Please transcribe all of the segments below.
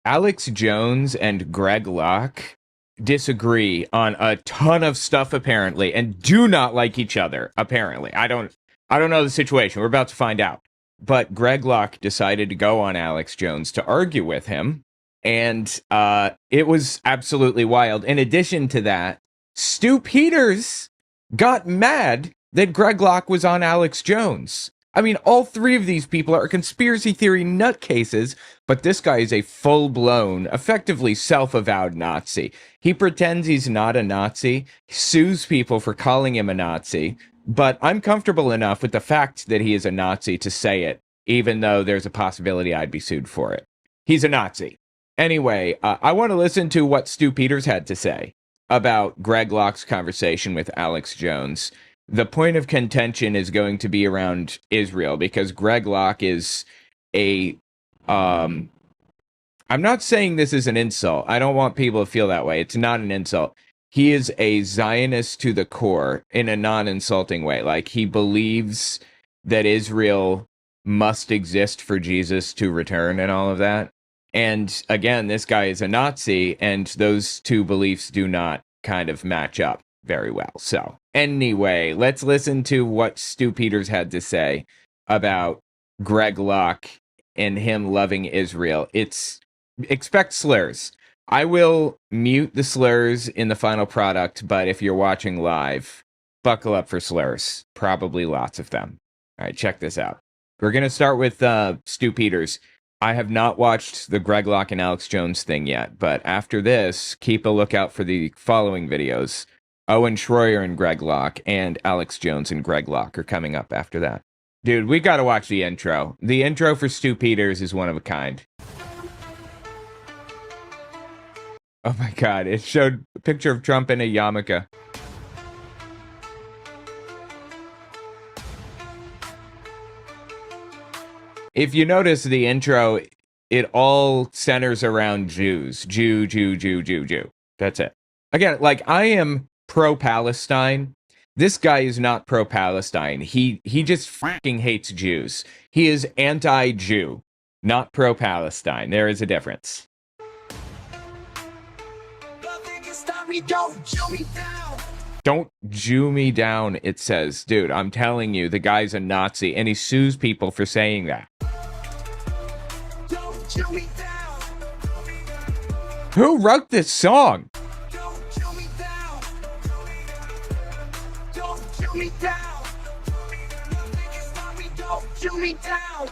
Alex Jones and Greg Locke disagree on a ton of stuff apparently and do not like each other apparently. I don't know the situation. We're about to find out. But Greg Locke decided to go on Alex Jones to argue with him, and it was absolutely wild. In addition to that, Stu Peters got mad that Greg Locke was on Alex Jones. I mean, all three of these people are conspiracy theory nutcases, but this guy is a full-blown, effectively self-avowed Nazi. He pretends he's not a Nazi, sues people for calling him a Nazi, but I'm comfortable enough with the fact that he is a Nazi to say it, even though there's a possibility I'd be sued for it. He's a Nazi. Anyway, I want to listen to what Stu Peters had to say about Greg Locke's conversation with Alex Jones. The point of contention is going to be around Israel, because Greg Locke is a... I'm not saying this is an insult. I don't want people to feel that way. It's not an insult. He is a Zionist to the core in a non-insulting way. Like, he believes that Israel must exist for Jesus to return and all of that. And again, this guy is a Nazi, and those two beliefs do not kind of match up very well. So anyway, let's listen to what Stu Peters had to say about Greg Locke and him loving Israel. Expect slurs. I will mute the slurs in the final product, but if you're watching live, buckle up for slurs. Probably lots of them. All right, check this out. We're going to start with Stu Peters. I have not watched the Greg Locke and Alex Jones thing yet, but after this, keep a lookout for the following videos. Owen Schroyer and Greg Locke, and Alex Jones and Greg Locke are coming up after that. Dude, we gotta watch the intro. The intro for Stu Peters is one of a kind. Oh my god, it showed a picture of Trump in a yarmulke. If you notice the intro, it all centers around Jews. Jew, Jew, Jew, Jew, Jew. That's it. Again, like, I am pro-Palestine. This guy is not pro-Palestine. He just fucking hates Jews. He is anti-Jew, not pro-Palestine. There is a difference. Don't Jew me down, it says. Dude, I'm telling you, the guy's a Nazi, and he sues people for saying that. Don't Jew me down. Who wrote this song? Don't Jew me down. Don't Jew me down. Don't Jew me down.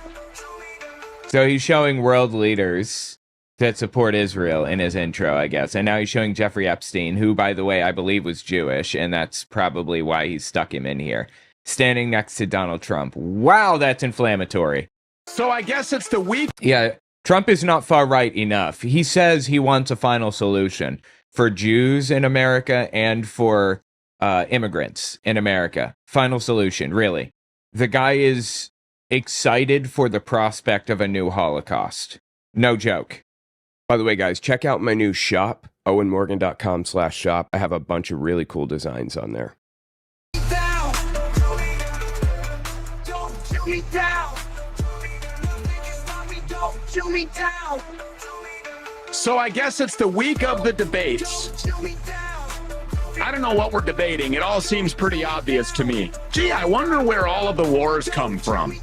So he's showing world leaders that support Israel in his intro, I guess. And now he's showing Jeffrey Epstein, who, by the way, I believe was Jewish, and that's probably why he stuck him in here, standing next to Donald Trump. Wow, that's inflammatory. So I guess it's the week. Yeah, Trump is not far right enough. He says he wants a final solution for Jews in America and for immigrants in America. Final solution, really. The guy is excited for the prospect of a new Holocaust. No joke. By the way, guys, check out my new shop, owenmorgan.com/shop. I have a bunch of really cool designs on there. So I guess it's the week of the debates. I don't know what we're debating. It all seems pretty obvious to me. Gee, I wonder where all of the wars come from.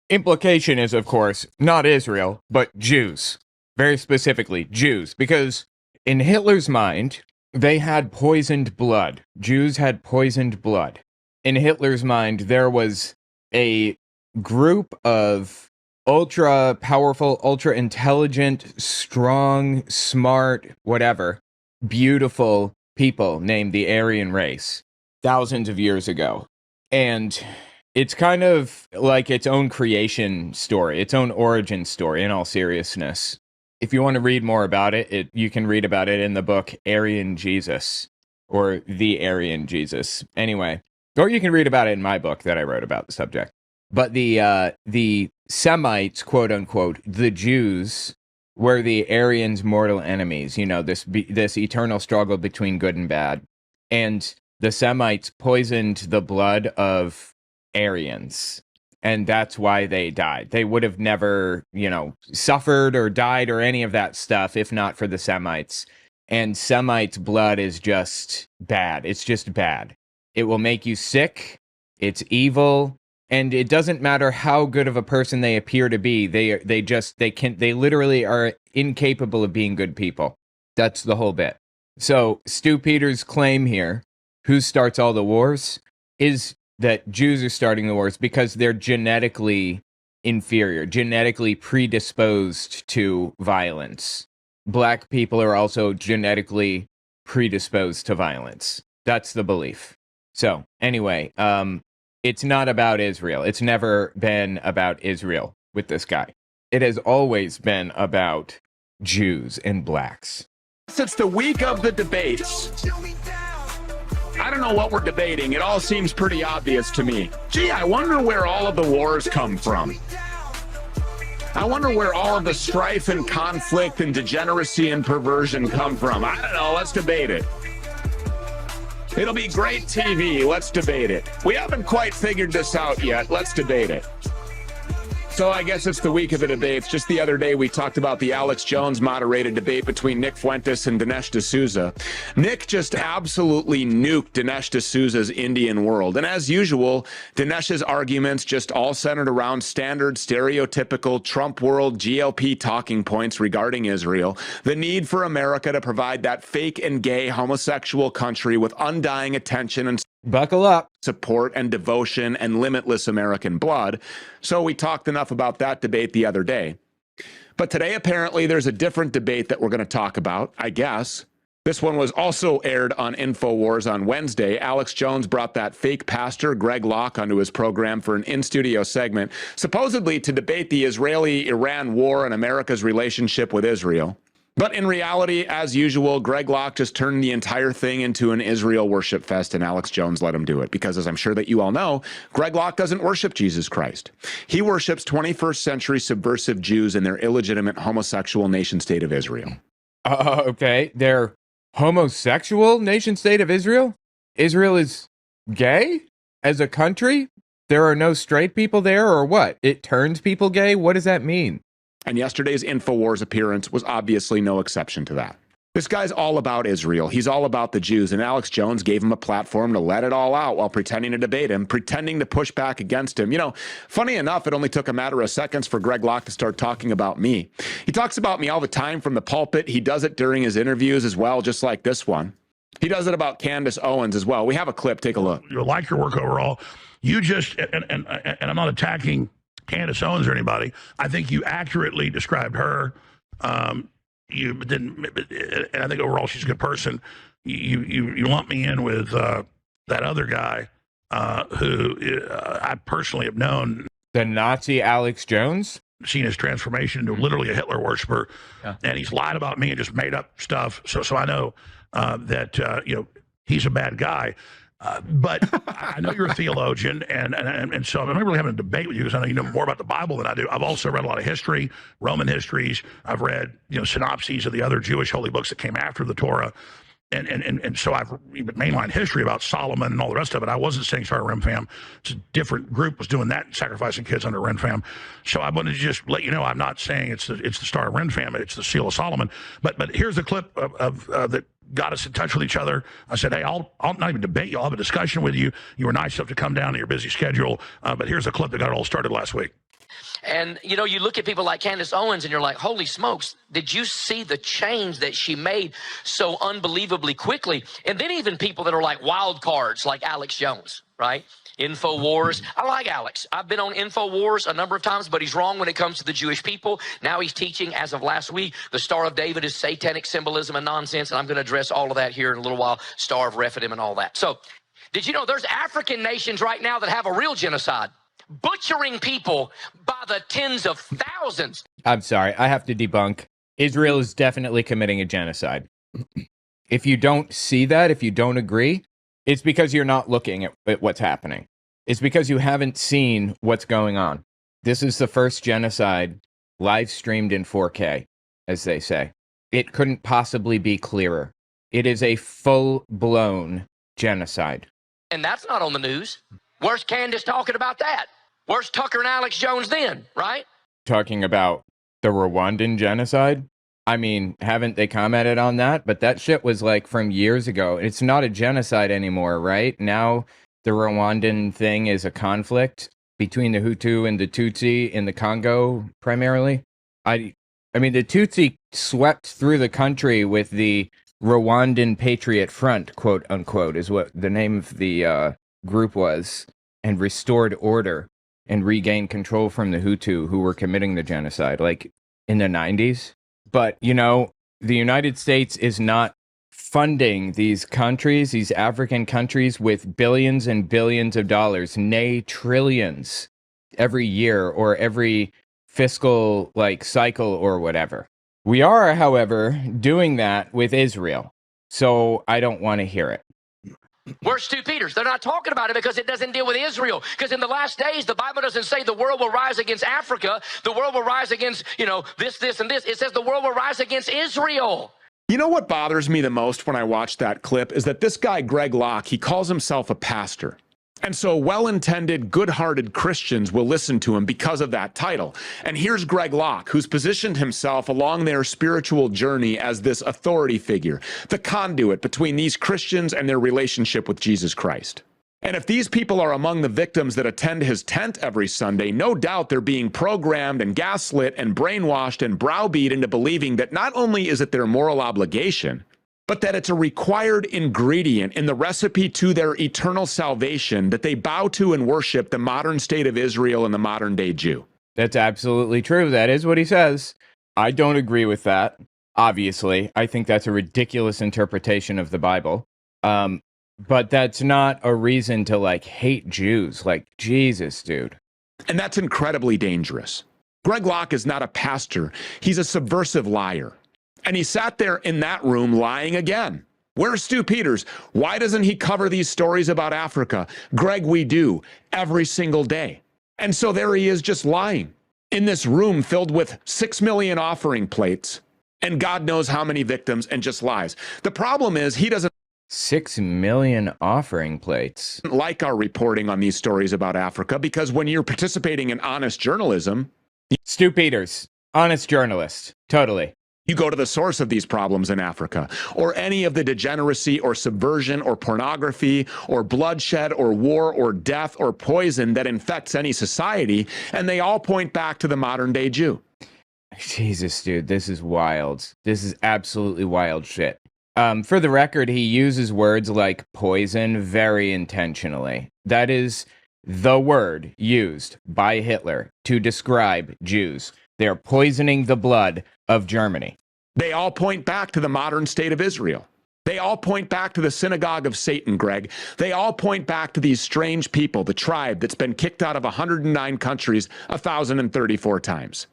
Implication is, of course, not Israel, but Jews. Very specifically, Jews, because in Hitler's mind, they had poisoned blood. Jews had poisoned blood. In Hitler's mind, there was a group of ultra-powerful, ultra-intelligent, strong, smart, whatever, beautiful people named the Aryan race, thousands of years ago. And it's kind of like its own creation story, its own origin story, in all seriousness. If you want to read more about it, you can read about it in the book Aryan Jesus, or The Aryan Jesus. Anyway, or you can read about it in my book that I wrote about the subject. But the Semites, quote unquote, the Jews, were the Aryans' mortal enemies. You know, this eternal struggle between good and bad. And the Semites poisoned the blood of Aryans. And that's why they died. They would have never, suffered or died or any of that stuff if not for the Semites. And Semites' blood is just bad. It's just bad. It will make you sick. It's evil. And it doesn't matter how good of a person they appear to be. They literally are incapable of being good people. That's the whole bit. So Stu Peters' claim here, who starts all the wars, is that Jews are starting the wars because they're genetically inferior, genetically predisposed to violence. Black people are also genetically predisposed to violence. That's the belief. So anyway, it's not about Israel. It's never been about Israel with this guy. It has always been about Jews and blacks. It's the week of the debates. I don't know what we're debating. It all seems pretty obvious to me. Gee, I wonder where all of the wars come from. I wonder where all of the strife and conflict and degeneracy and perversion come from. I don't know. Let's debate it. It'll be great TV. Let's debate it. We haven't quite figured this out yet. Let's debate it. So I guess it's the week of the debates. Just the other day, we talked about the Alex Jones moderated debate between Nick Fuentes and Dinesh D'Souza. Nick just absolutely nuked Dinesh D'Souza's Indian world. And as usual, Dinesh's arguments just all centered around standard, stereotypical Trump world GLP talking points regarding Israel, the need for America to provide that fake and gay homosexual country with undying attention and buckle up, support and devotion and limitless American blood. So we talked enough about that debate the other day. But today, apparently, there's a different debate that we're going to talk about, I guess. This one was also aired on InfoWars on Wednesday. Alex Jones brought that fake pastor, Greg Locke, onto his program for an in-studio segment, supposedly to debate the Israeli-Iran war and America's relationship with Israel. But in reality, as usual, Greg Locke just turned the entire thing into an Israel worship fest, and Alex Jones let him do it. Because as I'm sure that you all know, Greg Locke doesn't worship Jesus Christ. He worships 21st century subversive Jews and their illegitimate homosexual nation-state of Israel. Okay, they're homosexual nation-state of Israel? Israel is gay as a country? There are no straight people there, or what? It turns people gay? What does that mean? And yesterday's InfoWars appearance was obviously no exception to that. This guy's all about Israel. He's all about the Jews, and Alex Jones gave him a platform to let it all out while pretending to debate him, pretending to push back against him. Funny enough, it only took a matter of seconds for Greg Locke to start talking about me. He talks about me all the time from the pulpit. He does it during his interviews as well, just like this one. He does it about Candace Owens as well. We have a clip. Take a look. You like your work overall. You just, and I'm not attacking Candace Owens or anybody. I think you accurately described her. You didn't, and I think overall she's a good person. You lump me in with that other guy who I personally have known. The Nazi Alex Jones? Seen his transformation into literally a Hitler worshiper, and he's lied about me and just made up stuff. So I know that he's a bad guy. But I know you're a theologian, and so I'm not really having a debate with you because I know you know more about the Bible than I do. I've also read a lot of history, Roman histories. I've read synopses of the other Jewish holy books that came after the Torah, and so I've even mainline history about Solomon and all the rest of it. I wasn't saying Star Rim Fam. It's a different group was doing that, sacrificing kids under Ren Fam. So I wanted to just let you know I'm not saying it's the Star of Ren Fam. It's the Seal of Solomon. But here's a clip of that got us in touch with each other. I said, hey, I'll not even debate you. I'll have a discussion with you. You were nice enough to come down to your busy schedule. But here's a clip that got it all started last week. And, you look at people like Candace Owens and you're like, holy smokes, did you see the change that she made so unbelievably quickly? And then even people that are like wild cards, like Alex Jones, right? InfoWars. I like Alex. I've been on InfoWars a number of times, but he's wrong when it comes to the Jewish people. Now he's teaching, as of last week, the Star of David is satanic symbolism and nonsense, and I'm going to address all of that here in a little while, Star of Rephidim and all that. So, did you know there's African nations right now that have a real genocide? Butchering people by the tens of thousands. I'm sorry, I have to debunk. Israel is definitely committing a genocide. If you don't see that, if you don't agree, it's because you're not looking at what's happening. It's because you haven't seen what's going on. This is the first genocide live streamed in 4K, as they say. It couldn't possibly be clearer. It is a full-blown genocide. And that's not on the news. Where's Candace talking about that? Where's Tucker and Alex Jones then, right? Talking about the Rwandan genocide. I mean, haven't they commented on that? But that shit was like from years ago. It's not a genocide anymore, right? Now the Rwandan thing is a conflict between the Hutu and the Tutsi in the Congo primarily. I mean, the Tutsi swept through the country with the Rwandan Patriot Front, quote unquote, is what the name of the group was, and restored order and regained control from the Hutu who were committing the genocide, like in the 90s. But, you know, the United States is not funding these countries, these African countries, with billions and billions of dollars, nay, trillions every year or every fiscal like cycle or whatever. We are, however, doing that with Israel. So I don't want to hear it. Where's Stu Peters? They're not talking about it because it doesn't deal with Israel. Because in the last days, the Bible doesn't say the world will rise against Africa. The world will rise against, this, and this. It says the world will rise against Israel. You know what bothers me the most when I watch that clip is that this guy, Greg Locke, he calls himself a pastor. And so well-intended, good-hearted Christians will listen to him because of that title. And here's Greg Locke, who's positioned himself along their spiritual journey as this authority figure, the conduit between these Christians and their relationship with Jesus Christ. And if these people are among the victims that attend his tent every Sunday, no doubt they're being programmed and gaslit and brainwashed and browbeat into believing that not only is it their moral obligation, but that it's a required ingredient in the recipe to their eternal salvation that they bow to and worship the modern state of Israel and the modern day Jew. That's absolutely true. That is what he says. I don't agree with that, obviously. I think that's a ridiculous interpretation of the Bible. But that's not a reason to, like, hate Jews. Like, Jesus, dude. And that's incredibly dangerous. Greg Locke is not a pastor. He's a subversive liar. And he sat there in that room lying again. Where's Stu Peters? Why doesn't he cover these stories about Africa? Greg, we do every single day. And so there he is just lying in this room filled with 6 million offering plates and God knows how many victims and just lies. The problem is he doesn't 6 million offering plates. Like our reporting on these stories about Africa because when you're participating in honest journalism, Stu Peters, honest journalist, totally. You go to the source of these problems in Africa, or any of the degeneracy or subversion or pornography or bloodshed or war or death or poison that infects any society, and they all point back to the modern day Jew. Jesus, dude, this is wild. This is absolutely wild shit. For the record, he uses words like poison very intentionally. That is the word used by Hitler to describe Jews. They are poisoning the blood of Germany. They all point back to the modern state of Israel. They all point back to the synagogue of Satan, Greg. They all point back to these strange people, the tribe that's been kicked out of 109 countries 1,034 times.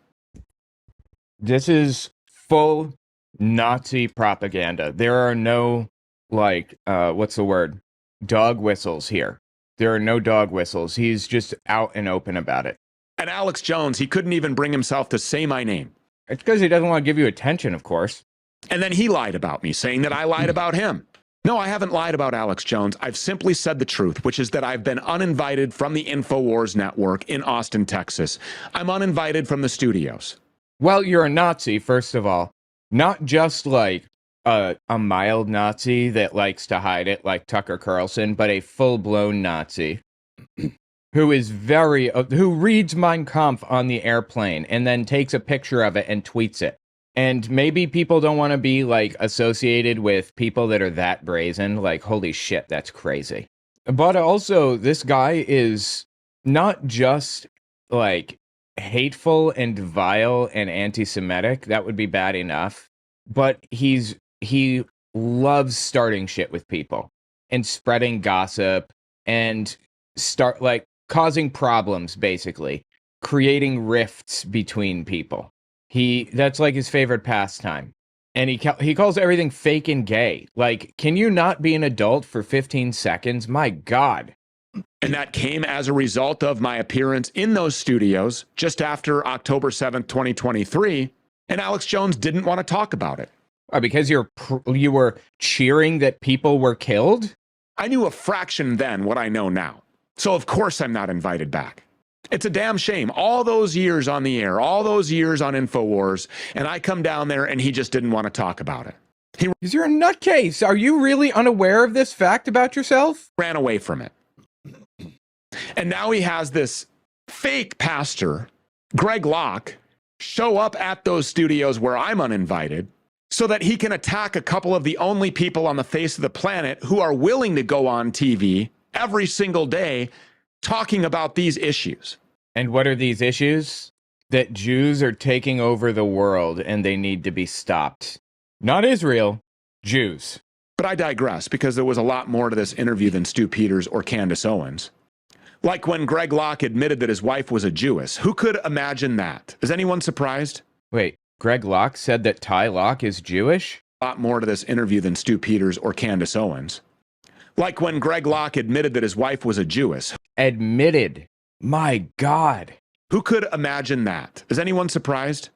This is full Nazi propaganda. There are no, what's the word? Dog whistles here. There are no dog whistles. He's just out and open about it. And Alex Jones, he couldn't even bring himself to say my name. It's because he doesn't want to give you attention, of course. And then he lied about me, saying that I lied about him. No, I haven't lied about Alex Jones. I've simply said the truth, which is that I've been uninvited from the InfoWars network in Austin, Texas. I'm uninvited from the studios. Well, you're a Nazi, first of all. Not just like a mild Nazi that likes to hide it like Tucker Carlson, but a full-blown Nazi who is who reads Mein Kampf on the airplane and then takes a picture of it and tweets it. And maybe people don't want to be like associated with people that are that brazen. Like, holy shit, that's crazy. But also, this guy is not just like hateful and vile and anti-Semitic. That would be bad enough. But he loves starting shit with people and spreading gossip and causing problems, basically creating rifts between people. That's like his favorite pastime. And he calls everything fake and gay. Like, can you not be an adult for 15 seconds? My God. And that came as a result of my appearance in those studios just after October 7th, 2023. And Alex Jones didn't want to talk about it. Because you were cheering that people were killed? I knew a fraction then what I know now. So of course I'm not invited back. It's a damn shame. All those years on the air, all those years on InfoWars, and I come down there and he just didn't want to talk about it. Because you're a nutcase. Are you really unaware of this fact about yourself? Ran away from it. And now he has this fake pastor, Greg Locke, show up at those studios where I'm uninvited so that he can attack a couple of the only people on the face of the planet who are willing to go on TV every single day talking about these issues. And what are these issues? That Jews are taking over the world and they need to be stopped. Not Israel, Jews. But I digress, because there was a lot more to this interview than Stu Peters or Candace Owens. Like when Greg Locke admitted that his wife was a Jewess. Who could imagine that? Is anyone surprised? Wait, Greg Locke said that Ty Locke is Jewish? A lot more to this interview than Stu Peters or Candace Owens. Like when Greg Locke admitted that his wife was a Jewess. Admitted. My God. Who could imagine that? Is anyone surprised?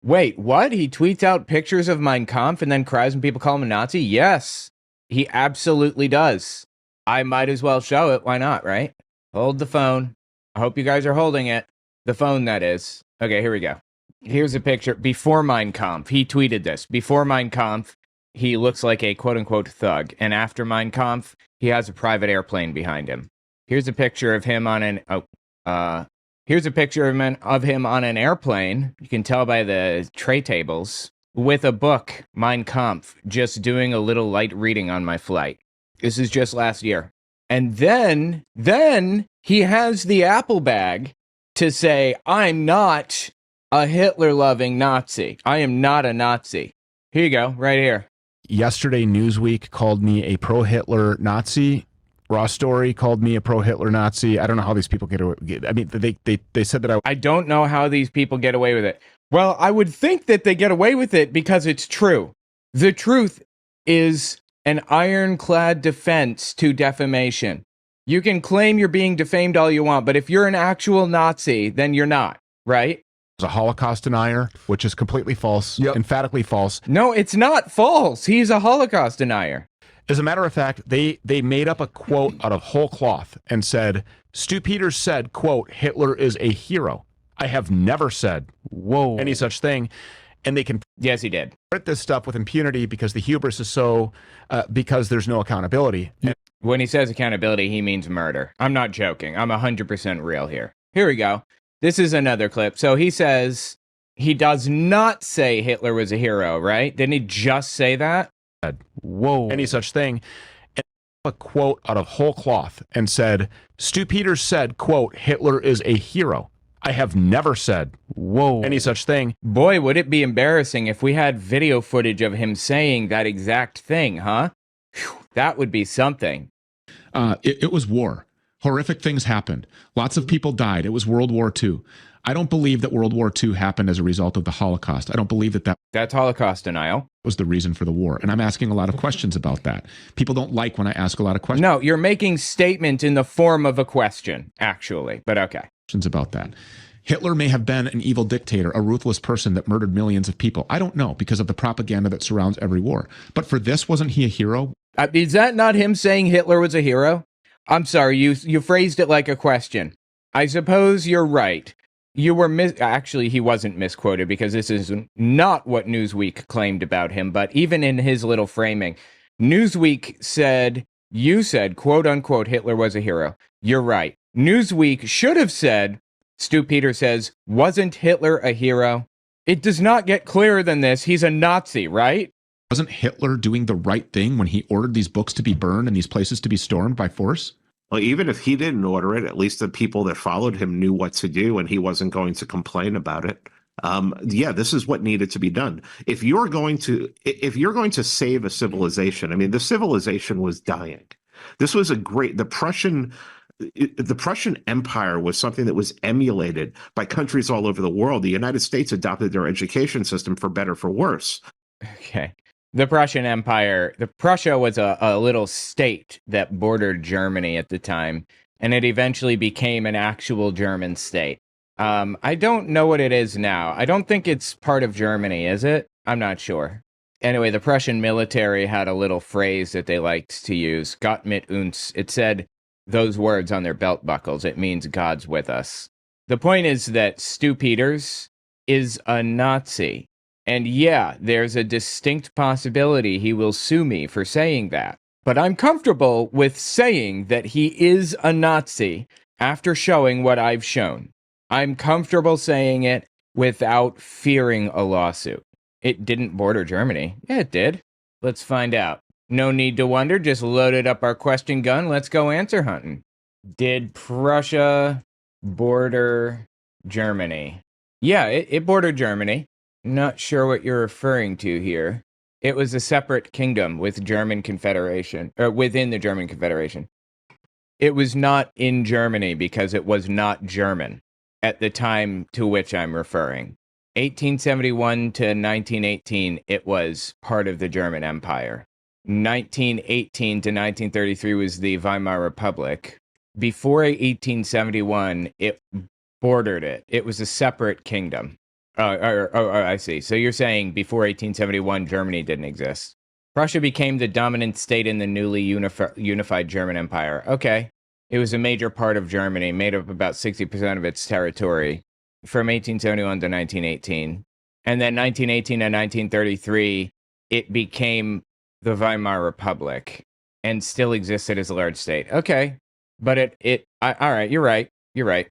Wait, what? He tweets out pictures of Mein Kampf and then cries when people call him a Nazi? Yes, he absolutely does. I might as well show it. Why not, right? Hold the phone. I hope you guys are holding it. The phone, that is. Okay, here we go. Here's a picture. Before Mein Kampf, he tweeted this. Before Mein Kampf, he looks like a quote-unquote thug. And after Mein Kampf, he has a private airplane behind him. Here's a picture of him on an... Here's a picture of him on an airplane. You can tell by the tray tables. With a book, Mein Kampf, just doing a little light reading on my flight. This is just last year. And then he has the Apple bag to say, I'm not a Hitler-loving Nazi. I am not a Nazi. Here you go, right here. Yesterday, Newsweek called me a pro-Hitler Nazi. Raw Story called me a pro-Hitler Nazi. I don't know how these people get away. I mean, they said that I don't know how these people get away with it. Well, I would think that they get away with it because it's true. The truth is an ironclad defense to defamation. You can claim you're being defamed all you want, but if you're an actual Nazi, then you're not, right? was a Holocaust denier, which is completely false, emphatically false. No, it's not false. He's a Holocaust denier. As a matter of fact, they made up a quote out of whole cloth and said, Stu Peters said, quote, Hitler is a hero. I have never said any such thing. And they can yes, he did print this stuff with impunity because the hubris is so, because there's no accountability. When he says accountability, he means murder. I'm not joking. I'm 100% real here. Here we go. This is another clip. So he says he does not say Hitler was a hero, right? Didn't he just say that? Any such thing. And a quote out of whole cloth and said, Stu Peters said, quote, Hitler is a hero. I have never said any such thing. Boy, would it be embarrassing if we had video footage of him saying that exact thing, huh? Whew, that would be something. It was war. Horrific things happened. Lots of people died. It was World War II. I don't believe that World War II happened as a result of the Holocaust. I don't believe that that's Holocaust denial. Was the reason for the war. And I'm asking a lot of questions about that. People don't like when I ask a lot of questions. No, you're making statement in the form of a question, actually, but okay. About that. Hitler may have been an evil dictator, a ruthless person that murdered millions of people. I don't know because of the propaganda that surrounds every war. But for this, wasn't he a hero? Is that not him saying Hitler was a hero? I'm sorry, you phrased it like a question. I suppose you're right. You were actually, he wasn't misquoted because this is not what Newsweek claimed about him, but even in his little framing, Newsweek said, you said, quote unquote, Hitler was a hero. You're right. Newsweek should have said, Stu Peters says, wasn't Hitler a hero? It does not get clearer than this. He's a Nazi, right? Wasn't Hitler doing the right thing when he ordered these books to be burned and these places to be stormed by force? Well, even if he didn't order it, at least the people that followed him knew what to do and he wasn't going to complain about it. Yeah, this is what needed to be done. If you're going to save a civilization, I mean, the civilization was dying. This was the Prussian Empire was something that was emulated by countries all over the world. The United States adopted their education system for better, for worse. Okay. The Prussian Empire, Prussia was a little state that bordered Germany at the time, and it eventually became an actual German state. I don't know what it is now. I don't think it's part of Germany, is it? I'm not sure. Anyway, the Prussian military had a little phrase that they liked to use, Gott mit uns. It said those words on their belt buckles. It means God's with us. The point is that Stu Peters is a Nazi. And yeah, there's a distinct possibility he will sue me for saying that. But I'm comfortable with saying that he is a Nazi after showing what I've shown. I'm comfortable saying it without fearing a lawsuit. It didn't border Germany. Yeah, it did. Let's find out. No need to wonder, just loaded up our question gun. Let's go answer hunting. Did Prussia border Germany? Yeah, it bordered Germany. Not sure what you're referring to here. It was a separate kingdom with German Confederation, or within the German Confederation. It was not in Germany because it was not German at the time to which I'm referring. 1871 to 1918, it was part of the German Empire. 1918 to 1933 was the Weimar Republic. Before 1871, it bordered it. It was a separate kingdom. I see. So you're saying before 1871, Germany didn't exist. Prussia became the dominant state in the newly unified German Empire. Okay. It was a major part of Germany, made up about 60% of its territory from 1871 to 1918. And then 1918 to 1933, it became the Weimar Republic and still existed as a large state. Okay. But all right, you're right. You're right.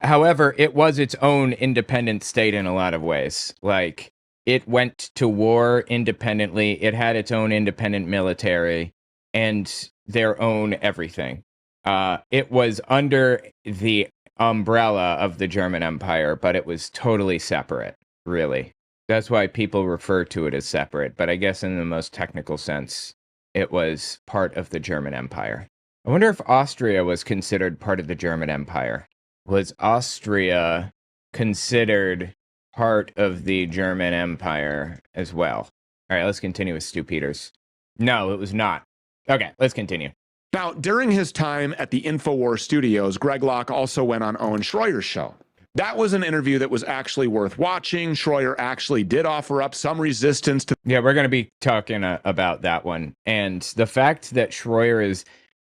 However, it was its own independent state in a lot of ways. Like, it went to war independently. It had its own independent military and their own everything. It was under the umbrella of the German Empire, but it was totally separate, really. That's why people refer to it as separate. But I guess in the most technical sense, it was part of the German Empire. I wonder if Austria was considered part of the German Empire. Was Austria considered part of the German Empire as well? All right, let's continue with Stu Peters. No, it was not. Okay, let's continue. Now, during his time at the InfoWars studios, Greg Locke also went on Owen Schroyer's show. That was an interview that was actually worth watching. Schroyer actually did offer up some resistance to... Yeah, we're going to be talking about that one. And the fact that Schroyer is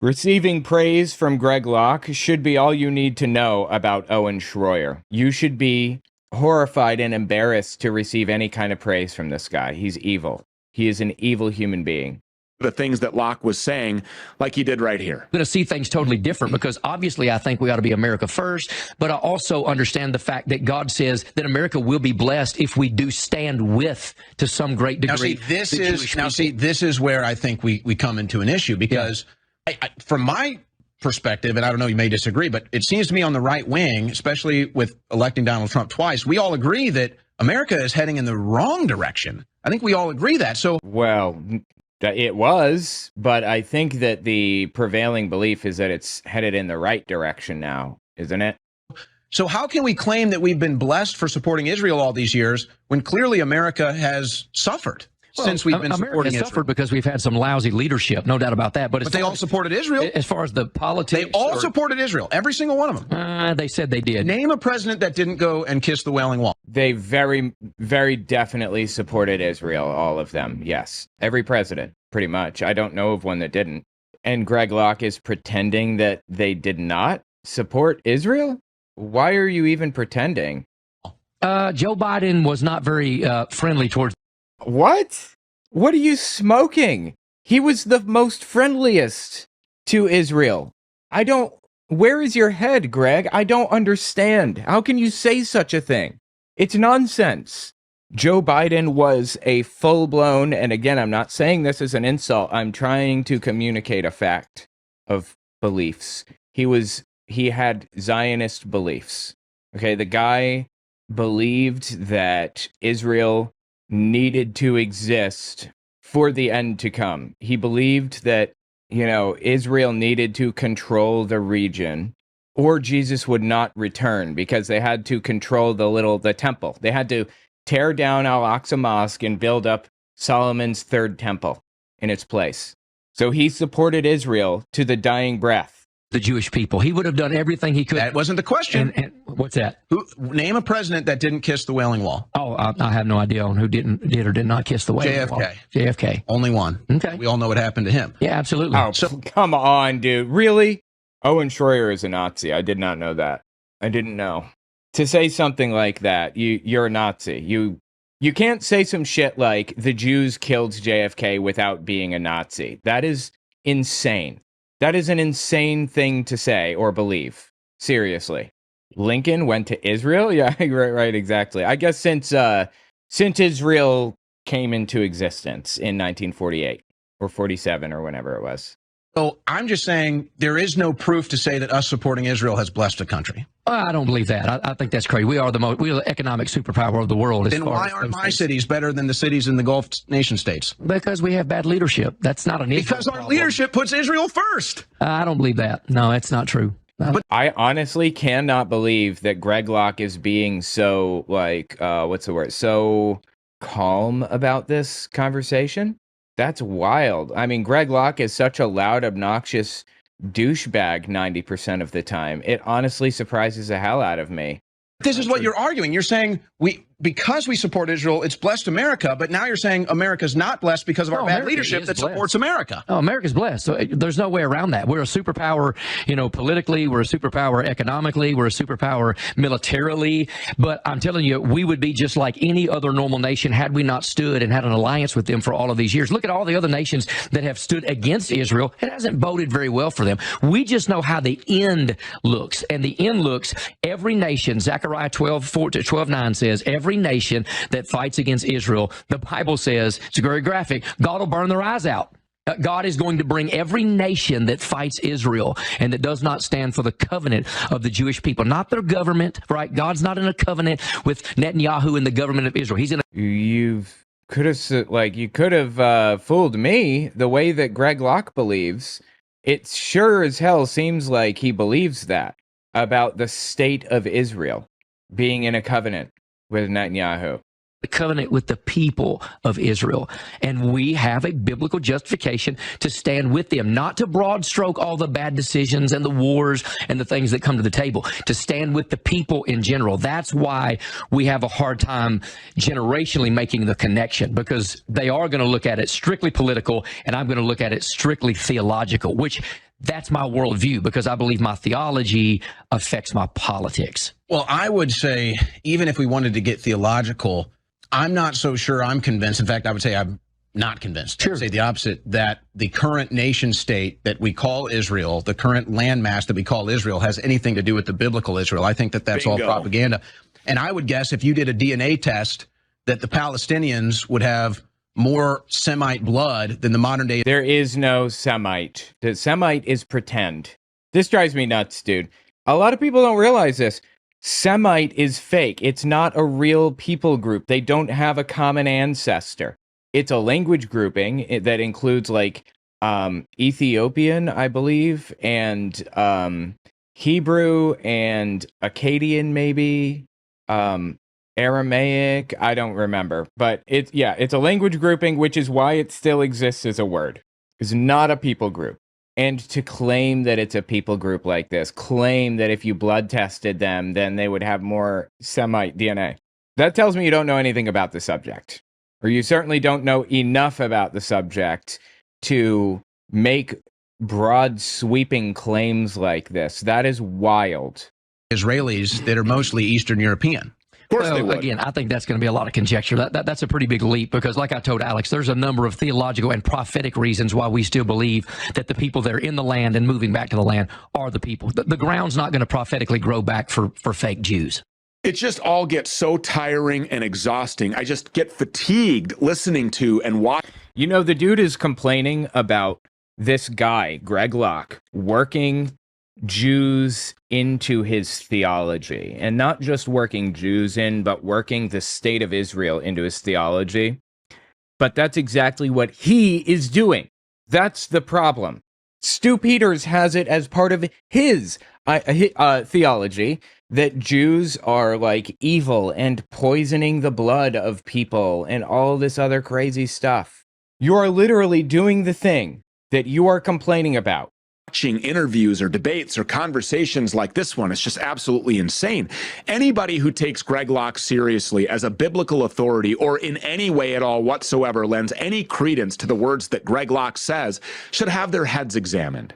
receiving praise from Greg Locke should be all you need to know about Owen Schroyer. You should be horrified and embarrassed to receive any kind of praise from this guy. He's evil. He is an evil human being. The things that Locke was saying, like he did right here. I'm going to see things totally different because obviously I think we ought to be America first, but I also understand the fact that God says that America will be blessed if we do stand with, to some great degree. This is where I think we come into an issue because from my perspective, and I don't know, you may disagree, but it seems to me on the right wing, especially with electing Donald Trump twice, we all agree that America is heading in the wrong direction. I think we all agree that. So, well, it was, but I think that the prevailing belief is that it's headed in the right direction now, isn't it? So how can we claim that we've been blessed for supporting Israel all these years when clearly America has suffered since we've been supporting Israel? Suffered because we've had some lousy leadership, no doubt about that. But they all supported Israel. As far as the politics, they all supported Israel, every single one of them. They said they did. Name a president that didn't go and kiss the Wailing Wall. They very, very definitely supported Israel, all of them. Yes, every president, pretty much. I don't know of one that didn't. And Greg Locke is pretending that they did not support Israel? Why are you even pretending? Joe Biden was not very friendly towards... What? What are you smoking? He was the most friendliest to Israel. Where is your head, Greg? I don't understand. How can you say such a thing? It's nonsense. Joe Biden was a full-blown, and again, I'm not saying this as an insult. I'm trying to communicate a fact of beliefs. He had Zionist beliefs. Okay, the guy believed that Israel needed to exist for the end to come. He believed that, Israel needed to control the region or Jesus would not return because they had to control the temple. They had to tear down Al-Aqsa Mosque and build up Solomon's third temple in its place. So he supported Israel to the dying breath. The Jewish people. He would have done everything he could. That wasn't the question. And what's that? Name a president that didn't kiss the Wailing Wall. Oh, I have no idea on who did or did not kiss the Wailing Wall. JFK. Only one. Okay. We all know what happened to him. Yeah, absolutely. Oh, come on, dude. Really? Owen Schroyer is a Nazi. I did not know that. I didn't know. to say something like that, you're a Nazi. You can't say some shit like the Jews killed JFK without being a Nazi. That is insane. That is an insane thing to say or believe. Seriously. Lincoln went to Israel? Yeah, right, exactly. I guess since Israel came into existence in 1948 or 47 or whenever it was. So I'm just saying there is no proof to say that us supporting Israel has blessed a country. I don't believe that. I think that's crazy. We are the economic superpower of the world. Then why aren't my cities better than the cities in the Gulf nation states? Because we have bad leadership. That's not an issue. Because our leadership puts Israel first. I don't believe that. No, that's not true. But I honestly cannot believe that Greg Locke is being so, like, what's the word? So calm about this conversation. That's wild. I mean, Greg Locke is such a loud, obnoxious douchebag 90% of the time. It honestly surprises the hell out of me. This is what you're arguing. You're saying because we support Israel, it's blessed America, but now you're saying America's not blessed because of our bad leadership that supports America. Oh, America's blessed. So there's no way around that. We're a superpower, politically. We're a superpower economically. We're a superpower militarily. But I'm telling you, we would be just like any other normal nation had we not stood and had an alliance with them for all of these years. Look at all the other nations that have stood against Israel. It hasn't boded very well for them. We just know how the end looks. And the end looks, every nation, Zechariah 12:9 says, every nation that fights against Israel, the Bible says, it's very graphic, God will burn their eyes out. God is going to bring every nation that fights Israel and that does not stand for the covenant of the Jewish people, not their government, right? God's not in a covenant with Netanyahu and the government of Israel. He's in a... You could have fooled me the way that Greg Locke believes. It sure as hell seems like he believes that about the state of Israel being in a covenant with Netanyahu. The covenant with the people of Israel. And we have a biblical justification to stand with them, not to broad stroke all the bad decisions and the wars and the things that come to the table, to stand with the people in general. That's why we have a hard time generationally making the connection, because they are going to look at it strictly political, and I'm going to look at it strictly theological, which that's my worldview, because I believe my theology affects my politics. Well, I would say, even if we wanted to get theological, I'm not so sure I'm convinced. In fact, I would say I'm not convinced. Sure. I'd say the opposite, that the current nation state that we call Israel, the current landmass that we call Israel, has anything to do with the biblical Israel. I think that that's all propaganda. And I would guess if you did a DNA test, that the Palestinians would have more Semite blood than the modern day. There is no Semite. The Semite is pretend. This drives me nuts, dude. A lot of people don't realize this. Semite is fake. It's not a real people group. They don't have a common ancestor. It's a language grouping that includes like Ethiopian, I believe, and Hebrew and Akkadian, maybe. Aramaic, I don't remember, but it's a language grouping, which is why it still exists as a word. It's not a people group. And to claim that it's a people group like this, claim that if you blood tested them, then they would have more Semite DNA. That tells me you don't know anything about the subject, or you certainly don't know enough about the subject to make broad sweeping claims like this. That is wild. Israelis that are mostly Eastern European. Well, again, I think that's going to be a lot of conjecture. That's a pretty big leap, because like I told Alex, there's a number of theological and prophetic reasons why we still believe that the people that are in the land and moving back to the land are the people. The ground's not going to prophetically grow back for fake Jews. It just all gets so tiring and exhausting. I just get fatigued listening to and watching. You know, the dude is complaining about this guy, Greg Locke, working Jews into his theology, and not just working Jews in, but working the state of Israel into his theology. But that's exactly what he is doing. That's the problem. Stu Peters has it as part of his theology that Jews are like evil and poisoning the blood of people and all this other crazy stuff. You are literally doing the thing that you are complaining about. Watching interviews or debates or conversations like this one, it's just absolutely insane. Anybody who takes Greg Locke seriously as a biblical authority, or in any way at all whatsoever lends any credence to the words that Greg Locke says, should have their heads examined.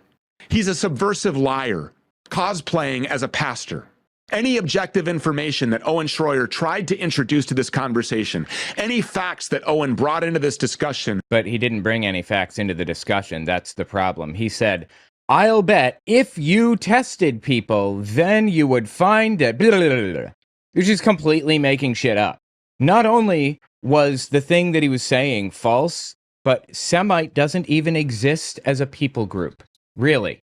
He's a subversive liar, cosplaying as a pastor. Any objective information that Owen Schroyer tried to introduce to this conversation, any facts that Owen brought into this discussion. But he didn't bring any facts into the discussion. That's the problem. He said, I'll bet if you tested people, then you would find that blah, blah, blah, blah. You're just completely making shit up. Not only was the thing that he was saying false, but Semite doesn't even exist as a people group. Really.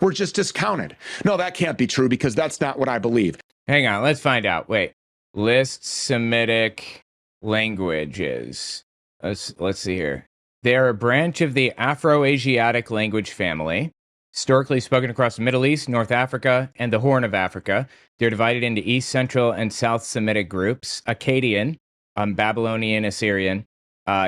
We're just discounted. No, that can't be true because that's not what I believe. Hang on, let's find out. Wait. List Semitic languages. Let's see here. They are a branch of the Afro-Asiatic language family, historically spoken across the Middle East, North Africa, and the Horn of Africa. They're divided into East, Central, and South Semitic groups. Akkadian, Babylonian, Assyrian,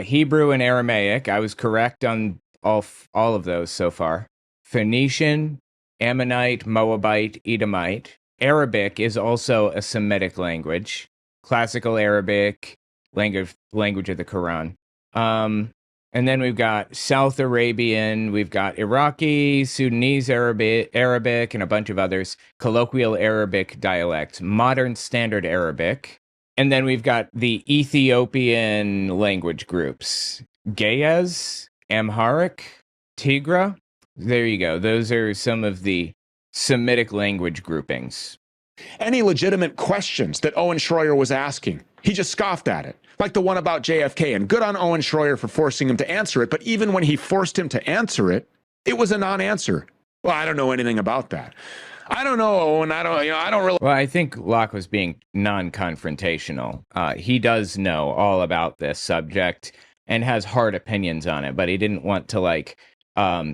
Hebrew, and Aramaic. I was correct on all of those so far. Phoenician, Ammonite, Moabite, Edomite. Arabic is also a Semitic language. Classical Arabic, language of the Quran. And then we've got South Arabian, we've got Iraqi, Sudanese Arabic, and a bunch of others. Colloquial Arabic dialects, Modern Standard Arabic. And then we've got the Ethiopian language groups. Ge'ez, Amharic, Tigra. There you go. Those are some of the Semitic language groupings. Any legitimate questions that Owen Schroyer was asking, he just scoffed at it. Like the one about JFK, and good on Owen Schroyer for forcing him to answer it, but even when he forced him to answer it, it was a non-answer. Well, I don't know anything about that. I don't know, Owen. I don't really. Well, I think Locke was being non-confrontational. He does know all about this subject and has hard opinions on it, but he didn't want to,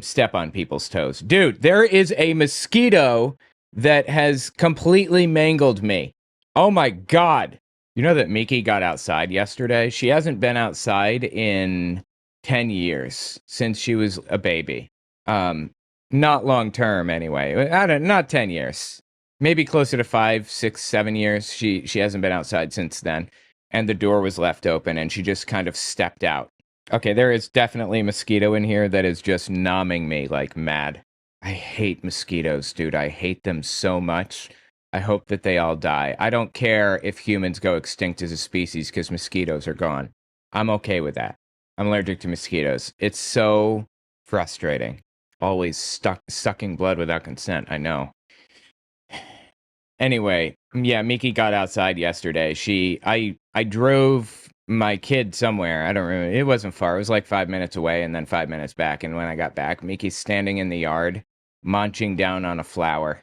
step on people's toes. Dude, there is a mosquito that has completely mangled me. Oh my God. You know that Miki got outside yesterday? She hasn't been outside in 10 years since she was a baby. Not long term anyway. Not 10 years. Maybe closer to 5, 6, 7 years. She hasn't been outside since then. And the door was left open and she just kind of stepped out. Okay, there is definitely a mosquito in here that is just nomming me like mad. I hate mosquitoes, dude. I hate them so much. I hope that they all die. I don't care if humans go extinct as a species because mosquitoes are gone. I'm okay with that. I'm allergic to mosquitoes. It's so frustrating. Always sucking blood without consent. I know. Anyway, yeah, Miki got outside yesterday. I drove my kid somewhere. I don't remember. It wasn't far. It was like 5 minutes away and then 5 minutes back. And when I got back, Miki's standing in the yard, munching down on a flower.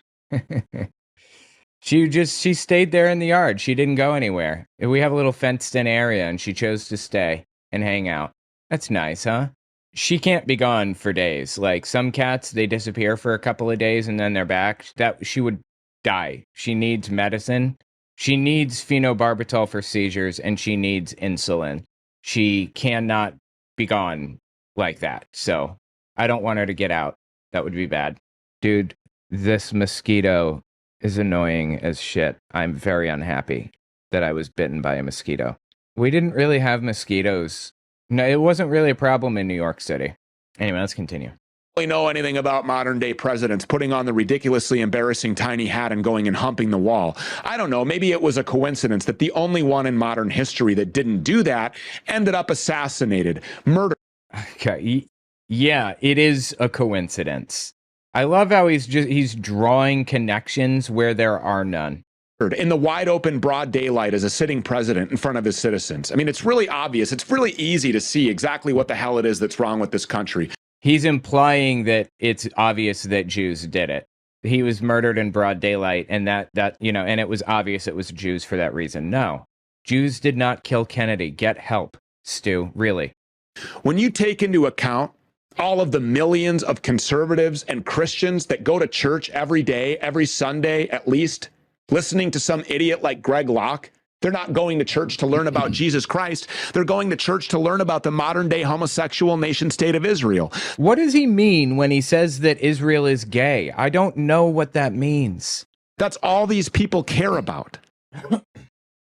She stayed there in the yard. She didn't go anywhere. We have a little fenced-in area, and she chose to stay and hang out. That's nice, huh? She can't be gone for days. Like some cats, they disappear for a couple of days and then they're back. She would die. She needs medicine. She needs phenobarbital for seizures, and she needs insulin. She cannot be gone like that. So I don't want her to get out. That would be bad. Dude, this mosquito is annoying as shit. I'm very unhappy that I was bitten by a mosquito. We didn't really have mosquitoes. No, it wasn't really a problem in New York City. Anyway, let's continue. Know anything about modern day presidents putting on the ridiculously embarrassing tiny hat and going and humping the wall. I don't know. Maybe it was a coincidence that the only one in modern history that didn't do that ended up assassinated, murdered. Okay. Yeah, it is a coincidence. I love how he's drawing connections where there are none. In the wide open broad daylight as a sitting president in front of his citizens. I mean, it's really obvious. It's really easy to see exactly what the hell it is that's wrong with this country. He's implying that it's obvious that Jews did it. He was murdered in broad daylight, and that and it was obvious it was Jews for that reason. No, Jews did not kill Kennedy. Get help, Stu, really. When you take into account all of the millions of conservatives and Christians that go to church every day, every Sunday at least, listening to some idiot like Greg Locke, they're not going to church to learn about Jesus Christ. They're going to church to learn about the modern day homosexual nation state of Israel. What does he mean when he says that Israel is gay? I don't know what that means. That's all these people care about.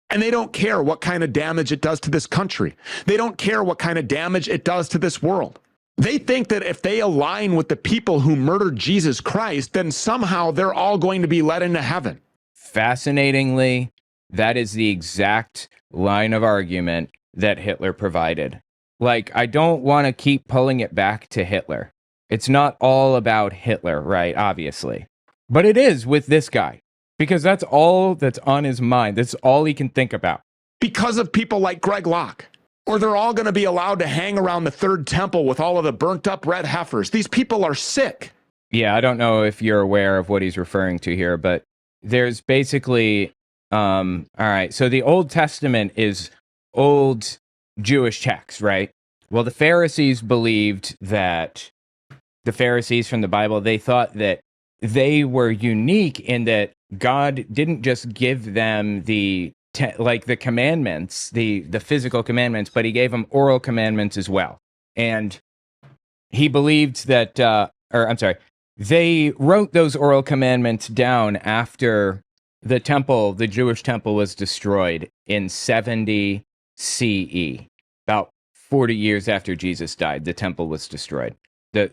And they don't care what kind of damage it does to this country. They don't care what kind of damage it does to this world. They think that if they align with the people who murdered Jesus Christ, then somehow they're all going to be led into heaven. fascinatingly, that is the exact line of argument that Hitler provided. Like, I don't want to keep pulling it back to Hitler. It's not all about Hitler, right? Obviously. But it is with this guy, because that's all that's on his mind. That's all he can think about. Because of people like Greg Locke. Or they're all going to be allowed to hang around the third temple with all of the burnt up red heifers. These people are sick. Yeah, I don't know if you're aware of what he's referring to here, but there's basically, all right, so the Old Testament is old Jewish text, right? Well, the Pharisees believed that, the Pharisees from the Bible, they thought that they were unique in that God didn't just give them the commandments, the physical commandments, but he gave them oral commandments as well. And he believed that, they wrote those oral commandments down after the temple, the Jewish temple, was destroyed in 70 CE. About 40 years after Jesus died, the temple was destroyed. The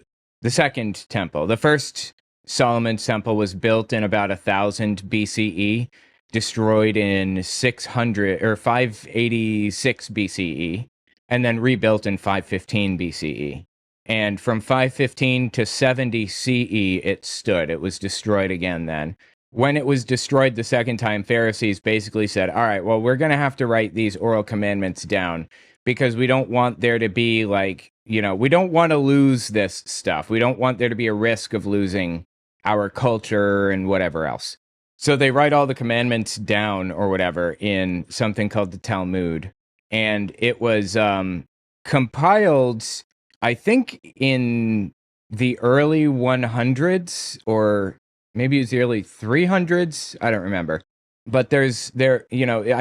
second temple, the first Solomon's temple, was built in about 1000 BCE, destroyed in 586 BCE, and then rebuilt in 515 BCE. And from 515 to 70 CE, it stood. It was destroyed again then. When it was destroyed the second time, Pharisees basically said, all right, well, we're going to have to write these oral commandments down because we don't want there to be we don't want to lose this stuff. We don't want there to be a risk of losing our culture and whatever else. So they write all the commandments down or whatever in something called the Talmud. And it was compiled, I think, in the early 100s, or maybe it was the early 300s. I don't remember. But I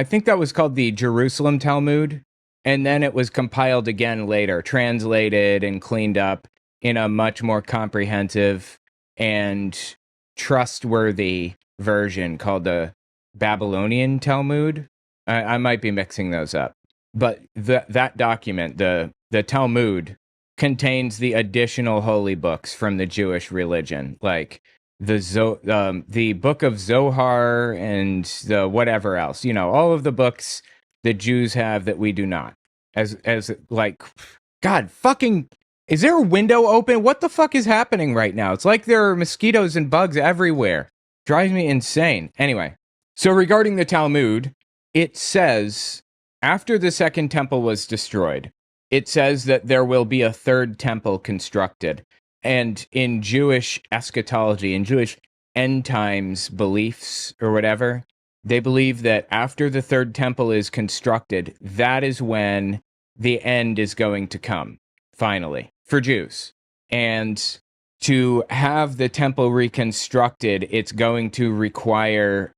think that was called the Jerusalem Talmud. And then it was compiled again later, translated and cleaned up in a much more comprehensive and trustworthy version called the Babylonian Talmud. I might be mixing those up. But that document, the Talmud, contains the additional holy books from the Jewish religion, like the book of Zohar and the whatever else, all of the books the Jews have that we do not. God fucking, is there a window open? What the fuck is happening right now? It's like there are mosquitoes and bugs everywhere. Drives me insane. Anyway, so regarding the Talmud, it says, after the second temple was destroyed, it says that there will be a third temple constructed. And in Jewish eschatology, in Jewish end times beliefs or whatever, they believe that after the third temple is constructed, that is when the end is going to come, finally, for Jews. And to have the temple reconstructed, it's going to require,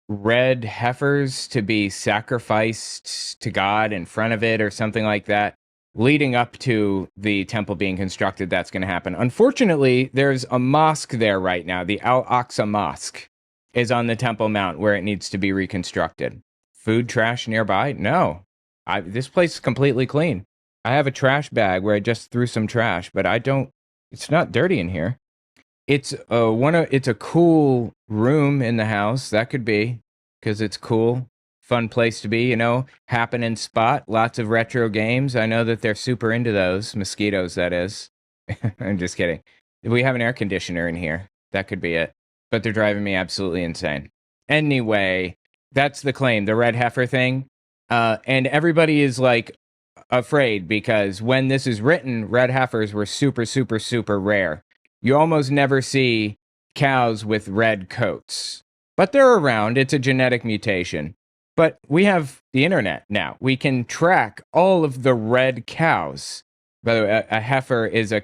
red heifers to be sacrificed to God in front of it or something like that. Leading up to the temple being constructed, that's going to happen. Unfortunately, there's a mosque there right now. The Al-Aqsa Mosque is on the Temple Mount where it needs to be reconstructed. Food trash nearby? No. This place is completely clean. I have a trash bag where I just threw some trash, but it's not dirty in here. It's a cool room in the house. That could be, because it's cool. Fun place to be, happening spot. Lots of retro games. I know that they're super into those. Mosquitoes, that is. I'm just kidding. We have an air conditioner in here. That could be it. But they're driving me absolutely insane. Anyway, that's the claim, the red heifer thing. And everybody is afraid because when this is written, red heifers were super, super, super rare. You almost never see cows with red coats. But they're around. It's a genetic mutation. But we have the internet now. We can track all of the red cows. By the way, a heifer is a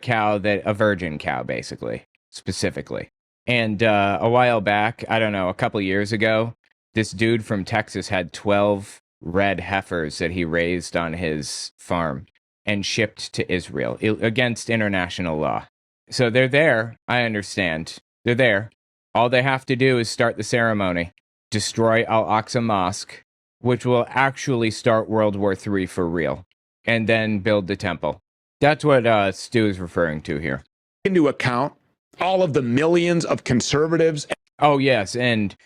virgin cow, basically, specifically. And a while back, I don't know, a couple years ago, this dude from Texas had 12 red heifers that he raised on his farm and shipped to Israel against international law. So they're there. I understand. They're there. All they have to do is start the ceremony. Destroy Al-Aqsa Mosque, which will actually start World War III for real, and then build the temple. That's what Stu is referring to here. Into account all of the millions of conservatives. Oh, yes, and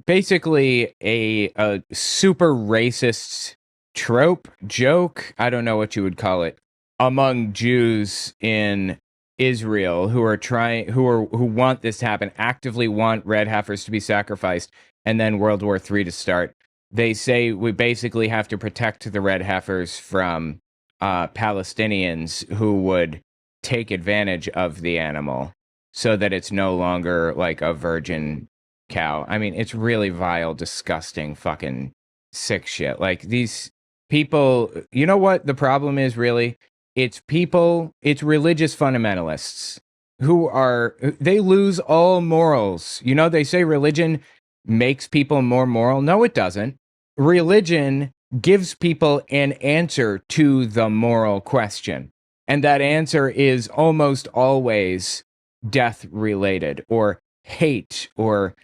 basically a super racist joke, I don't know what you would call it, among Jews in Israel who want this to happen, actively want red heifers to be sacrificed, and then World War III to start. They say we basically have to protect the red heifers from Palestinians who would take advantage of the animal so that it's no longer like a virgin cow. I mean, it's really vile, disgusting, fucking sick shit. Like, these people, you know what the problem is, really? It's religious fundamentalists they lose all morals. You know, they say religion makes people more moral. No, it doesn't. Religion gives people an answer to the moral question. And that answer is almost always death related, or hate, or,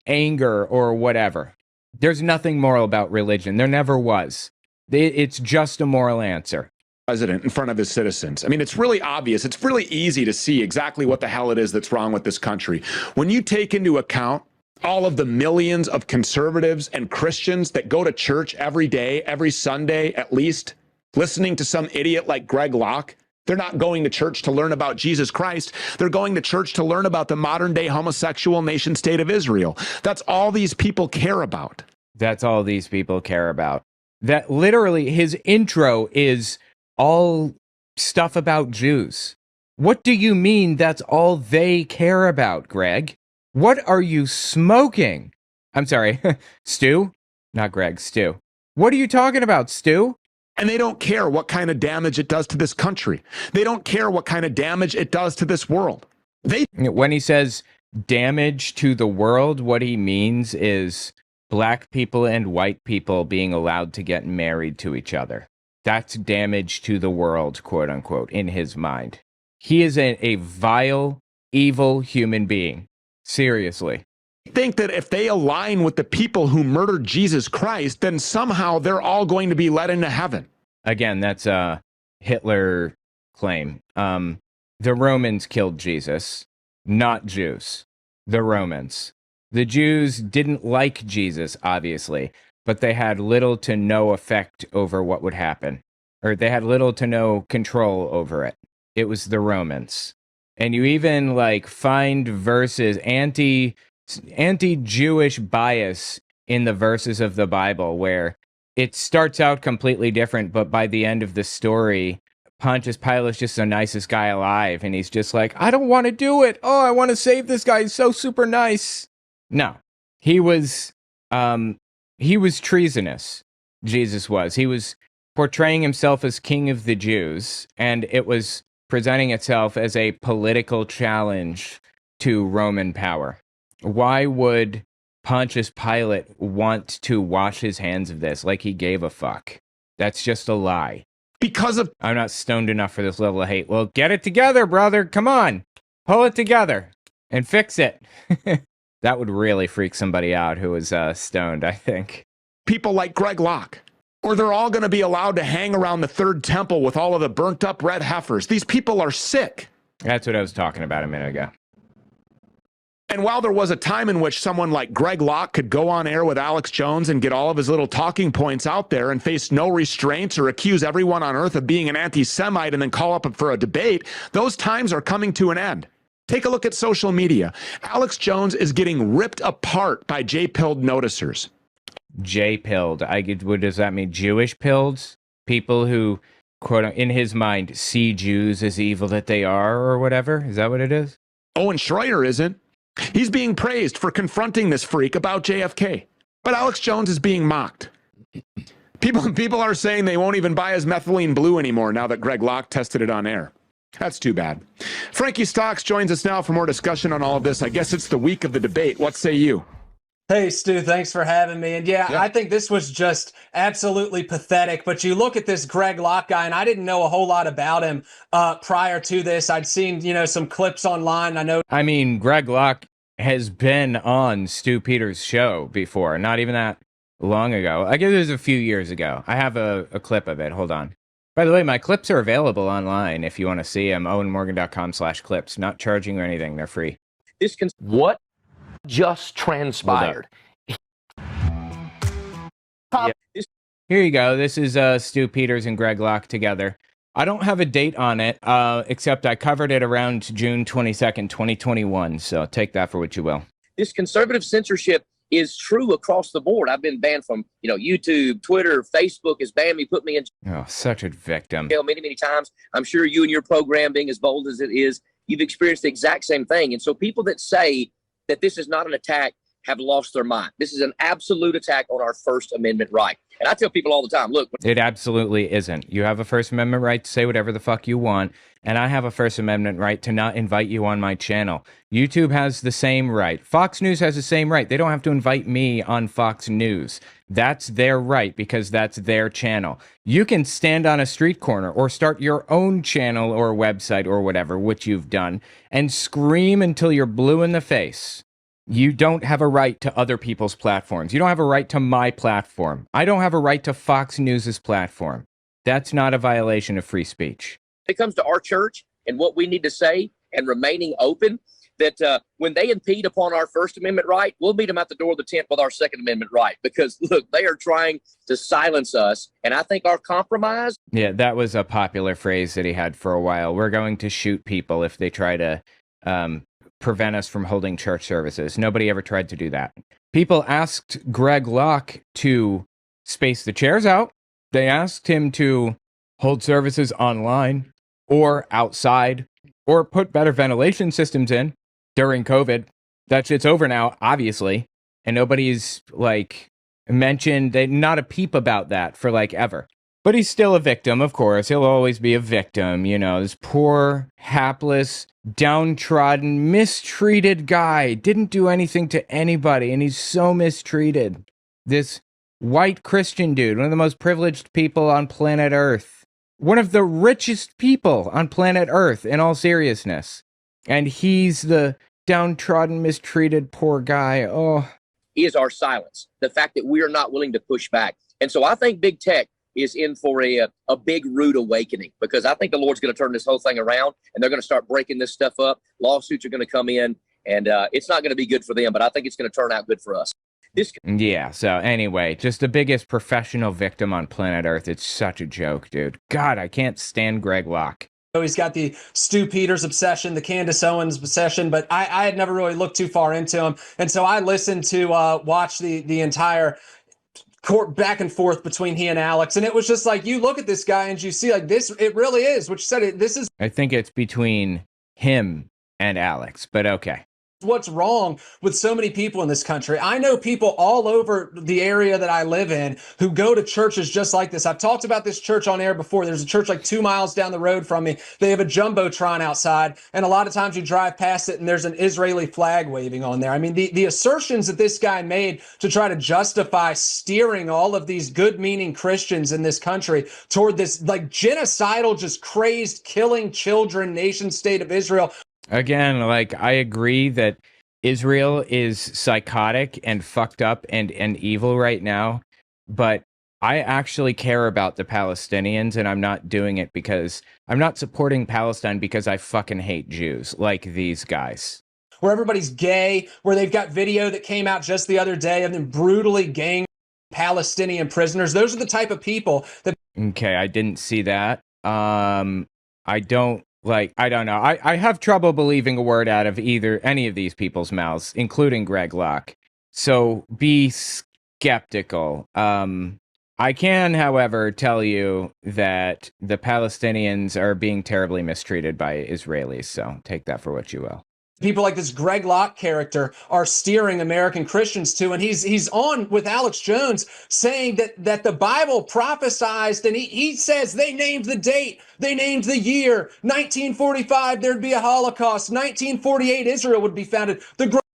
anger, or whatever. There's nothing moral about religion. There never was. It's just a moral answer. President in front of his citizens. I mean, it's really obvious. It's really easy to see exactly what the hell it is that's wrong with this country. When you take into account all of the millions of conservatives and Christians that go to church every day, every Sunday at least, listening to some idiot like Greg Locke. They're not going to church to learn about Jesus Christ. They're going to church to learn about the modern day homosexual nation state of Israel. That's all these people care about. That's all these people care about. That literally his intro is all stuff about Jews. What do you mean that's all they care about, Greg? What are you smoking? I'm sorry, Stu? Not Greg, Stu. What are you talking about, Stu? And they don't care what kind of damage it does to this country. They don't care what kind of damage it does to this world. When he says damage to the world, what he means is black people and white people being allowed to get married to each other. That's damage to the world, quote unquote, in his mind. He is a vile, evil human being. Seriously. Think that if they align with the people who murdered Jesus Christ, then somehow they're all going to be led into heaven. Again, that's a Hitler claim. The Romans killed Jesus, not Jews. The Romans. The Jews didn't like Jesus, obviously, but they had little to no effect over what would happen. Or they had little to no control over it. It was the Romans. And you even find verses, anti-Jewish bias in the verses of the Bible where it starts out completely different, but by the end of the story, Pontius Pilate's just the nicest guy alive, and he's just like, I don't want to do it. Oh, I want to save this guy. He's so super nice. No, he was treasonous. Jesus was. He was portraying himself as king of the Jews, and it was presenting itself as a political challenge to Roman power. Why would Pontius Pilate want to wash his hands of this like he gave a fuck? That's just a lie. I'm not stoned enough for this level of hate. Well, get it together, brother. Come on. Pull it together and fix it. That would really freak somebody out who was stoned, I think. People like Greg Locke. Or they're all going to be allowed to hang around the third temple with all of the burnt up red heifers. These people are sick. That's what I was talking about a minute ago. And while there was a time in which someone like Greg Locke could go on air with Alex Jones and get all of his little talking points out there and face no restraints or accuse everyone on earth of being an anti-Semite and then call up for a debate, those times are coming to an end. Take a look at social media. Alex Jones is getting ripped apart by J-pilled noticers. J-pilled. What does that mean? Jewish pilled? People who, quote, in his mind, see Jews as evil that they are, or whatever? Is that what it is? Owen Schroyer isn't. He's being praised for confronting this freak about JFK. But Alex Jones is being mocked. People are saying they won't even buy his methylene blue anymore now that Greg Locke tested it on air. That's too bad. Frankie Stocks joins us now for more discussion on all of this. I guess it's the week of the debate. What say you? Hey, Stu, thanks for having me. And yeah, I think this was just absolutely pathetic. But you look at this Greg Locke guy, and I didn't know a whole lot about him prior to this. I'd seen, some clips online. I mean, Greg Locke has been on Stu Peters' show before, not even that long ago. I guess it was a few years ago. I have a clip of it. Hold on. By the way, my clips are available online if you want to see them. owenmorgan.com/clips. Not charging or anything. They're free. What just transpired. Yeah. Here you go. This is Stu Peters and Greg Locke together. I don't have a date on it, except I covered it around June 22nd, 2021. So take that for what you will. This conservative censorship is true across the board. I've been banned from, YouTube, Twitter, Facebook has banned me, put me in Oh, such a victim. jail many, many times. I'm sure you and your program, being as bold as it is, you've experienced the exact same thing. And so people that say that this is not an attack have lost their mind. This is an absolute attack on our First Amendment right. And I tell people all the time, look. It absolutely isn't. You have a First Amendment right to say whatever the fuck you want, and I have a First Amendment right to not invite you on my channel. YouTube has the same right. Fox News has the same right. They don't have to invite me on Fox News. That's their right because that's their channel. You can stand on a street corner or start your own channel or website or whatever, which you've done, and scream until you're blue in the face. You don't have a right to other people's platforms. You don't have a right to my platform. I don't have a right to Fox News's platform. That's not a violation of free speech. It comes to our church and what we need to say and remaining open, that when they impede upon our First Amendment right, we'll meet them at the door of the tent with our Second Amendment right. Because, look, they are trying to silence us. And I think our compromise. Yeah, that was a popular phrase that he had for a while. We're going to shoot people if they try to prevent us from holding church services. Nobody ever tried to do that. People asked Greg Locke to space the chairs out. They asked him to hold services online or outside or put better ventilation systems in during COVID. That shit's over now, obviously. And nobody's mentioned not a peep about that for ever. But he's still a victim, of course. He'll always be a victim. This poor, hapless, downtrodden, mistreated guy. Didn't do anything to anybody, and he's so mistreated. This white Christian dude, one of the most privileged people on planet Earth. One of the richest people on planet Earth, in all seriousness. And he's the downtrodden, mistreated, poor guy. Oh. Is our silence. The fact that we are not willing to push back. And so I think big tech is in for a big rude awakening, because I think the Lord's going to turn this whole thing around and they're going to start breaking this stuff up. Lawsuits are going to come in, and it's not going to be good for them, but I think it's going to turn out good for us. Yeah, so anyway, just the biggest professional victim on planet Earth. It's such a joke, dude. God, I can't stand Greg Locke. He's got the Stu Peters obsession, the Candace Owens obsession, but I had never really looked too far into him. And so I listened to watch the entire court back and forth between he and Alex, and it was just you look at this guy and you see this, it really is what you said. This is, I think it's between him and Alex, but okay. What's wrong with so many people in this country? I know people all over the area that I live in who go to churches just like this. I've talked about this church on air before. There's a church 2 miles down the road from me. They have a jumbotron outside, and a lot of times you drive past it and there's an Israeli flag waving on there. I mean, the assertions that this guy made to try to justify steering all of these good-meaning Christians in this country toward this genocidal, just crazed, killing children nation state of Israel. Again, I agree that Israel is psychotic and fucked up and evil right now, but I actually care about the Palestinians, and I'm not doing it because I'm not supporting Palestine because I fucking hate Jews like these guys. Where everybody's gay, where they've got video that came out just the other day of them brutally gang Palestinian prisoners. Those are the type of people that... Okay, I didn't see that. I don't know. I have trouble believing a word out of any of these people's mouths, including Greg Locke. So be skeptical. I can, however, tell you that the Palestinians are being terribly mistreated by Israelis. So take that for what you will. People like this Greg Locke character are steering American Christians to, and he's on with Alex Jones saying that the Bible prophesized, and he says they named the date, they named the year, 1945 there'd be a Holocaust, 1948 Israel would be founded.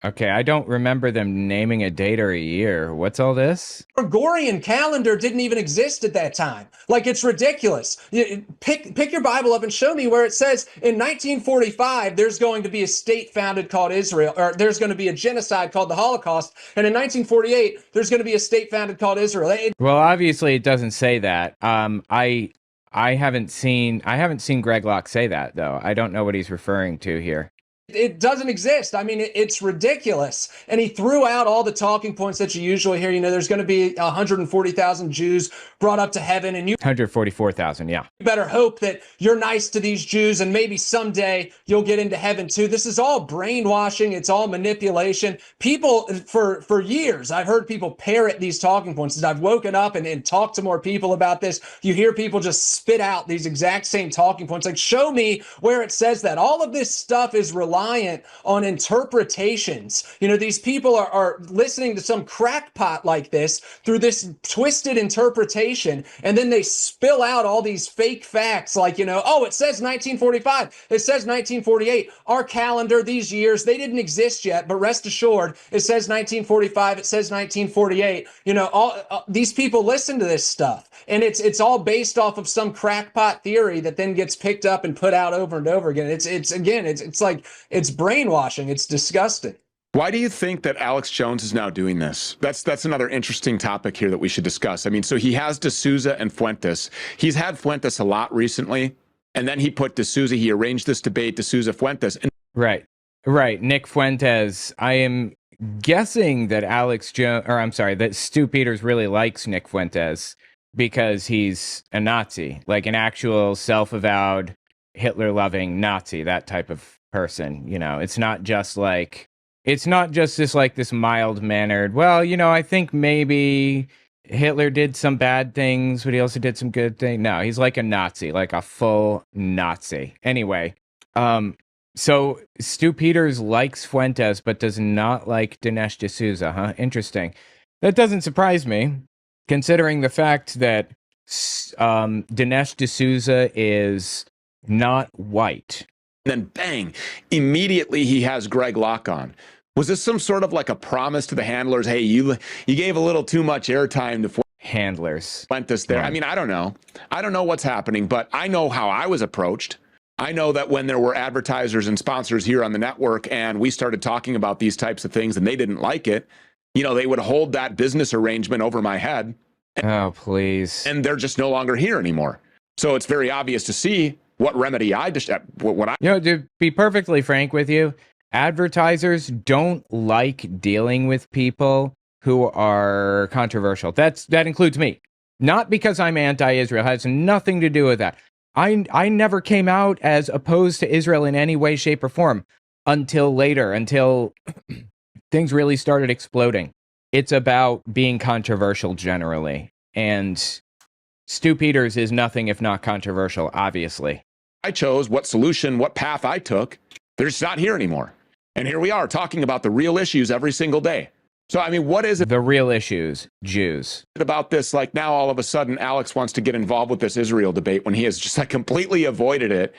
Okay, I don't remember them naming a date or a year. What's all this? Gregorian calendar didn't even exist at that time. It's ridiculous. Pick your Bible up and show me where it says in 1945 there's going to be a state founded called Israel, or there's going to be a genocide called the Holocaust, and in 1948 there's going to be a state founded called Israel. Well, obviously it doesn't say that. I haven't seen Greg Locke say that, though. I don't know what he's referring to here. It doesn't exist. I mean, it's ridiculous. And he threw out all the talking points that you usually hear. You know, there's going to be 140,000 Jews brought up to heaven, and you 144,000, yeah. better hope that you're nice to these Jews and maybe someday you'll get into heaven too. This is all brainwashing. It's all manipulation. People, for years, I've heard people parrot these talking points. As I've woken up and talked to more people about this, you hear people just spit out these exact same talking points. Like, show me where it says that. All of this stuff is reliant on interpretations. You know, these people are listening to some crackpot like this through this twisted interpretation, and then they spill out all these fake facts like, you know, oh, it says 1945, it says 1948. Our calendar, these years, they didn't exist yet, but rest assured, it says 1945, it says 1948. You know, all these people listen to this stuff, and it's all based off of some crackpot theory that then gets picked up and put out over and over again. It's like, it's brainwashing. It's disgusting. Why do you think that Alex Jones is now doing this? That's another interesting topic here that we should discuss. I mean, so he has D'Souza and Fuentes. He's had Fuentes a lot recently, and then he put D'Souza. He arranged this debate, D'Souza Fuentes. Right. Nick Fuentes. I am guessing that that Stu Peters really likes Nick Fuentes because he's a Nazi, like an actual self-avowed Hitler-loving Nazi, that type of person. You know, it's not just this mild-mannered, well, you know, I think maybe Hitler did some bad things, but he also did some good things. No, he's like a Nazi, like a full Nazi. Anyway, so Stu Peters likes Fuentes, but does not like Dinesh D'Souza, huh? Interesting. That doesn't surprise me, considering the fact that Dinesh D'Souza is not white. And then bang, immediately he has Greg Locke on. Was this some sort of like a promise to the handlers? Hey, you gave a little too much airtime to handlers. Fuentes there. I mean, I don't know. I don't know what's happening, but I know how I was approached. I know that when there were advertisers and sponsors here on the network and we started talking about these types of things and they didn't like it, you know, they would hold that business arrangement over my head. Oh, please. And they're just no longer here anymore. So it's very obvious to see what remedy you know, to be perfectly frank with you, advertisers don't like dealing with people who are controversial. That includes me. Not because I'm anti-Israel, it has nothing to do with that. I never came out as opposed to Israel in any way, shape, or form until later, until things really started exploding. It's about being controversial generally. And Stu Peters is nothing if not controversial, obviously. I chose, what solution, what path I took. They're just not here anymore. And here we are talking about the real issues every single day. So, I mean, what is it? The real issues, Jews. About this, like now all of a sudden Alex wants to get involved with this Israel debate when he has just like completely avoided it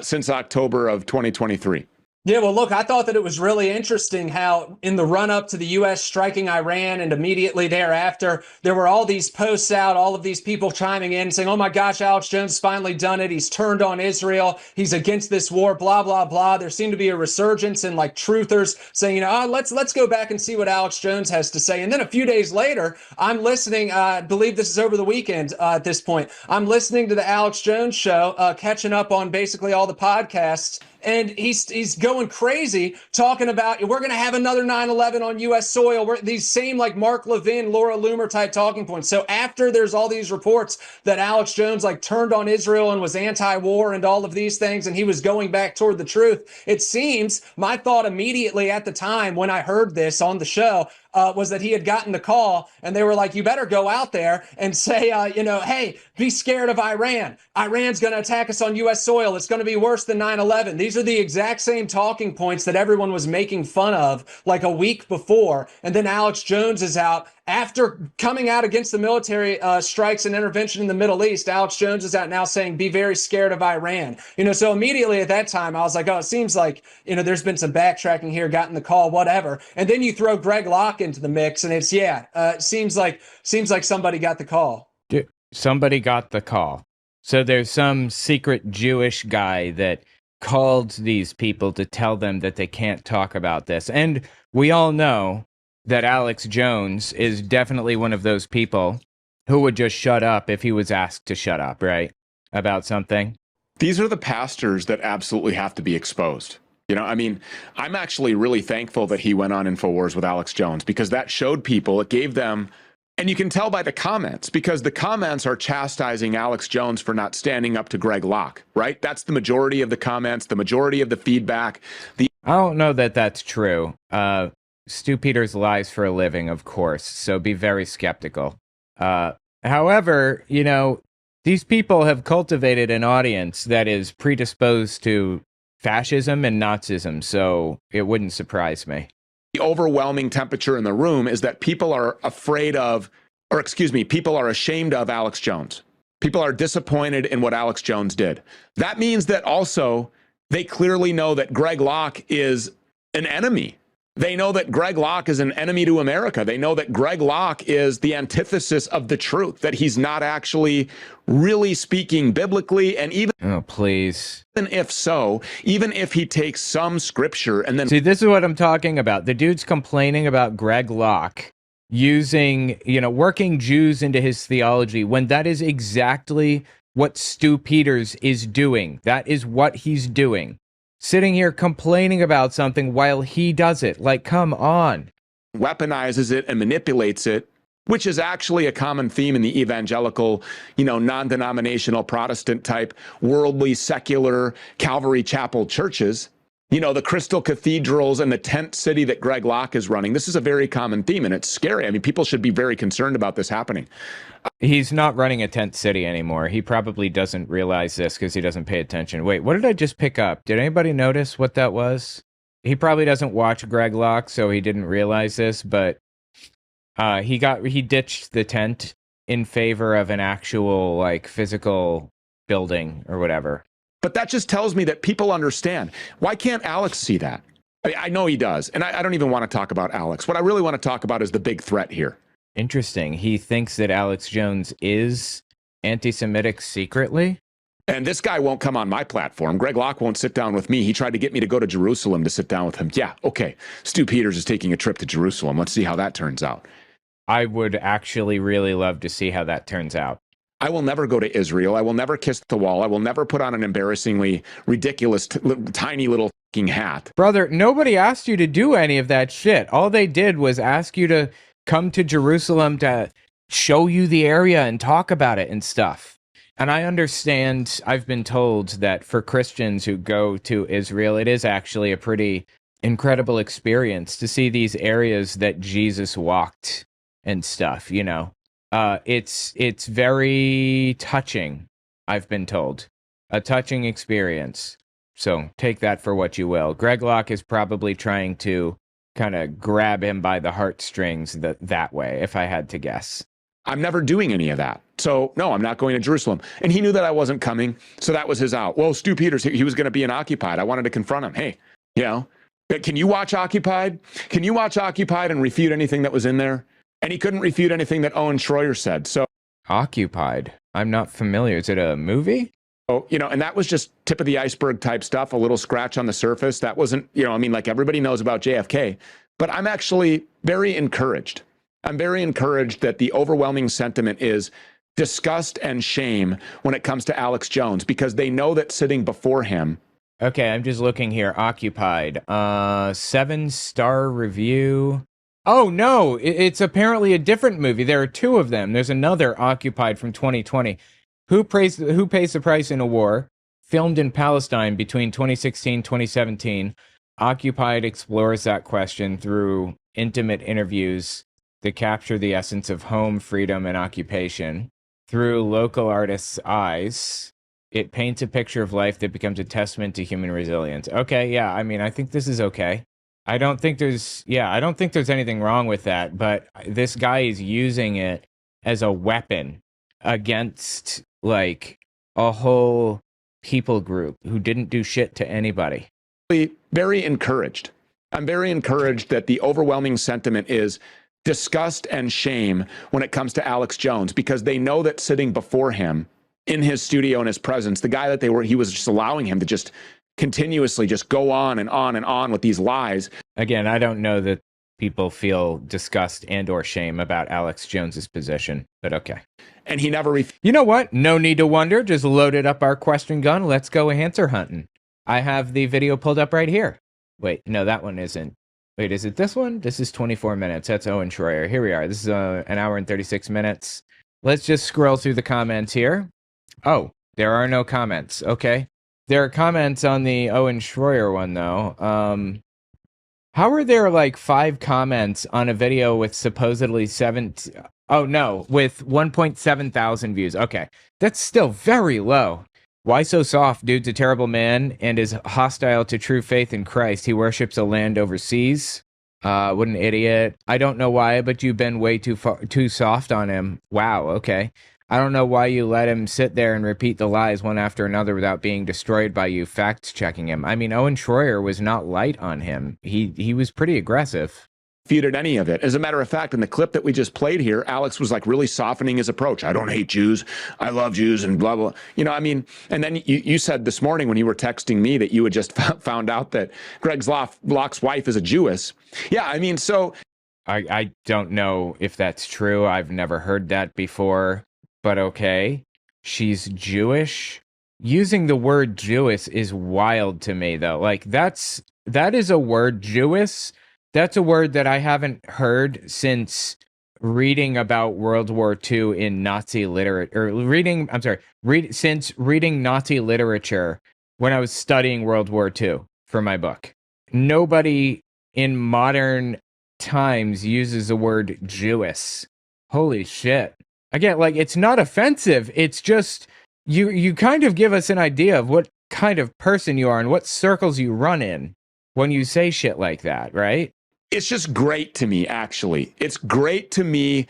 since October of 2023. Yeah, well, look, I thought that it was really interesting how in the run-up to the U.S. striking Iran and immediately thereafter, there were all these posts out, all of these people chiming in saying, oh my gosh, Alex Jones finally done it. He's turned on Israel. He's against this war, blah, blah, blah. There seemed to be a resurgence in like truthers saying, you know, let's go back and see what Alex Jones has to say. And then a few days later, I'm listening, I believe this is over the weekend at this point. I'm listening to the Alex Jones show, catching up on basically all the podcasts. And he's going crazy talking about we're going to have another 9/11 on U.S. soil. These same like Mark Levin, Laura Loomer type talking points. So after there's all these reports that Alex Jones like turned on Israel and was anti-war and all of these things, and he was going back toward the truth, it seems my thought immediately at the time when I heard this on the show was that he had gotten the call and they were like, you better go out there and say, you know, hey, be scared of Iran. Iran's going to attack us on U.S. soil. It's going to be worse than 9/11. These are the exact same talking points that everyone was making fun of like a week before. And then Alex Jones is out. After coming out against the military strikes and intervention in the Middle East, Alex Jones is out now saying, be very scared of Iran. You know, so immediately at that time, I was like, oh, it seems like, you know, there's been some backtracking here, gotten the call, whatever. And then you throw Greg Locke into the mix and it's, it seems like somebody got the call. Somebody got the call. So there's some secret Jewish guy that called these people to tell them that they can't talk about this. And we all know that Alex Jones is definitely one of those people who would just shut up if he was asked to shut up, right? About something. These are the pastors that absolutely have to be exposed. You know, I mean, I'm actually really thankful that he went on InfoWars with Alex Jones, because that showed people, it gave them, and you can tell by the comments, because the comments are chastising Alex Jones for not standing up to Greg Locke, right? That's the majority of the comments, the majority of the feedback. I don't know that that's true. Stu Peters lies for a living, of course, so be very skeptical. However, you know, these people have cultivated an audience that is predisposed to fascism and Nazism, so it wouldn't surprise me. The overwhelming temperature in the room is that people are afraid of, or excuse me, people are ashamed of Alex Jones. People are disappointed in what Alex Jones did. That means that also they clearly know that Greg Locke is an enemy. They know that Greg Locke is an enemy to America. They know that Greg Locke is the antithesis of the truth, that he's not actually really speaking biblically. And even if so, even if he takes some scripture and then... See, this is what I'm talking about. The dude's complaining about Greg Locke using, you know, working Jews into his theology, when that is exactly what Stu Peters is doing. That is what he's doing. Sitting here complaining about something while he does it. Like, come on. Weaponizes it and manipulates it, which is actually a common theme in the evangelical, you know, non-denominational Protestant type, worldly, secular Calvary Chapel churches. You know, the crystal cathedrals and the tent city that Greg Locke is running. This is a very common theme, and it's scary. I mean, people should be very concerned about this happening. He's not running a tent city anymore. He probably doesn't realize this because he doesn't pay attention. Wait, what did I just pick up? Did anybody notice what that was? He probably doesn't watch Greg Locke, so he didn't realize this, but he ditched the tent in favor of an actual, like, physical building or whatever. But that just tells me that people understand. Why can't Alex see that? I know he does, and I don't even want to talk about Alex. What I really want to talk about is the big threat here. Interesting. He thinks that Alex Jones is anti-Semitic secretly? And this guy won't come on my platform. Greg Locke won't sit down with me. He tried to get me to go to Jerusalem to sit down with him. Yeah, okay. Stu Peters is taking a trip to Jerusalem. Let's see how that turns out. I would actually really love to see how that turns out. I will never go to Israel. I will never kiss the wall. I will never put on an embarrassingly ridiculous, tiny little fucking hat. Brother, nobody asked you to do any of that shit. All they did was ask you to come to Jerusalem to show you the area and talk about it and stuff. And I understand, I've been told that for Christians who go to Israel, it is actually a pretty incredible experience to see these areas that Jesus walked and stuff, you know. It's very touching, I've been told. A touching experience. So take that for what you will. Greg Locke is probably trying to kind of grab him by the heartstrings that way, if I had to guess. I'm never doing any of that. So, no, I'm not going to Jerusalem. And he knew that I wasn't coming, so that was his out. Well, Stu Peters, he was going to be in Occupied. I wanted to confront him. Hey, you know, can you watch Occupied? Can you watch Occupied and refute anything that was in there? And he couldn't refute anything that Owen Schroyer said. So, Occupied? I'm not familiar. Is it a movie? Oh, you know, and that was just tip of the iceberg type stuff, a little scratch on the surface. That wasn't, you know, I mean, like everybody knows about JFK, but I'm actually very encouraged. I'm very encouraged that the overwhelming sentiment is disgust and shame when it comes to Alex Jones, because they know that sitting before him. Okay, I'm just looking here. Occupied. 7-star review. Oh, no, it's apparently a different movie. There are two of them. There's another Occupied from 2020. Who pays the price in a war? Filmed in Palestine between 2016 and 2017. Occupied explores that question through intimate interviews that capture the essence of home, freedom, and occupation. Through local artists' eyes, it paints a picture of life that becomes a testament to human resilience. Okay, yeah, I mean, I think this is okay. I don't think there's anything wrong with that, but this guy is using it as a weapon against, like, a whole people group who didn't do shit to anybody. Very encouraged. I'm very encouraged that the overwhelming sentiment is disgust and shame when it comes to Alex Jones, because they know that sitting before him in his studio, in his presence, the guy that he was just allowing him to just continuously just go on and on and on with these lies. Again, I don't know that people feel disgust and or shame about Alex Jones's position, but okay. And he never... You know what? No need to wonder. Just loaded up our question gun. Let's go answer hunting. I have the video pulled up right here. Wait, no, that one isn't. Wait, is it this one? This is 24 minutes. That's Owen Schroyer. Here we are. This is an hour and 36 minutes. Let's just scroll through the comments here. Oh, there are no comments. Okay. There are comments on the Owen Schroyer one, though. How are there like 5 comments on a video with supposedly 7... Oh, no, with 1.7 thousand views. Okay, that's still very low. Why so soft? Dude's a terrible man and is hostile to true faith in Christ. He worships a land overseas. What an idiot. I don't know why, but you've been way too soft on him. Wow, okay. I don't know why you let him sit there and repeat the lies one after another without being destroyed by you fact-checking him. I mean, Owen Schroyer was not light on him. He was pretty aggressive. Refuted any of it. As a matter of fact, in the clip that we just played here, Alex was like really softening his approach. I don't hate Jews. I love Jews and blah, blah. You know, I mean, and then you said this morning when you were texting me that you had just found out that Greg Locke's wife is a Jewess. Yeah, I mean, so. I don't know if that's true. I've never heard that before, but okay. She's Jewish. Using the word Jewess is wild to me, though. Like, that is a word, Jewess. That's a word that I haven't heard since reading about World War II in Nazi literature, since reading Nazi literature when I was studying World War II for my book. Nobody in modern times uses the word Jewess. Holy shit. Again, like, it's not offensive. It's just, you kind of give us an idea of what kind of person you are and what circles you run in when you say shit like that, right? It's just great to me, actually. It's great to me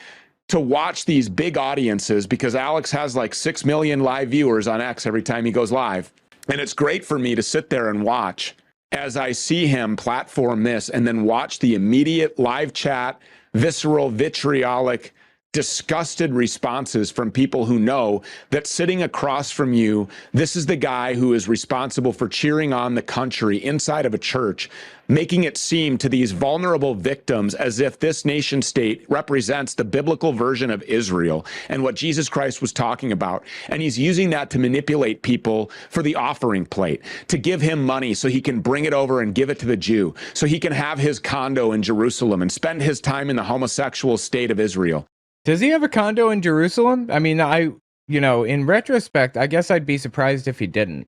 to watch these big audiences because Alex has like 6 million live viewers on X every time he goes live. And it's great for me to sit there and watch as I see him platform this and then watch the immediate live chat, visceral, vitriolic, disgusted responses from people who know that sitting across from you, this is the guy who is responsible for cheering on the country inside of a church, making it seem to these vulnerable victims as if this nation state represents the biblical version of Israel and what Jesus Christ was talking about. And he's using that to manipulate people for the offering plate, to give him money so he can bring it over and give it to the Jew, so he can have his condo in Jerusalem and spend his time in the homosexual state of Israel. Does he have a condo in Jerusalem? I mean, in retrospect, I guess I'd be surprised if he didn't.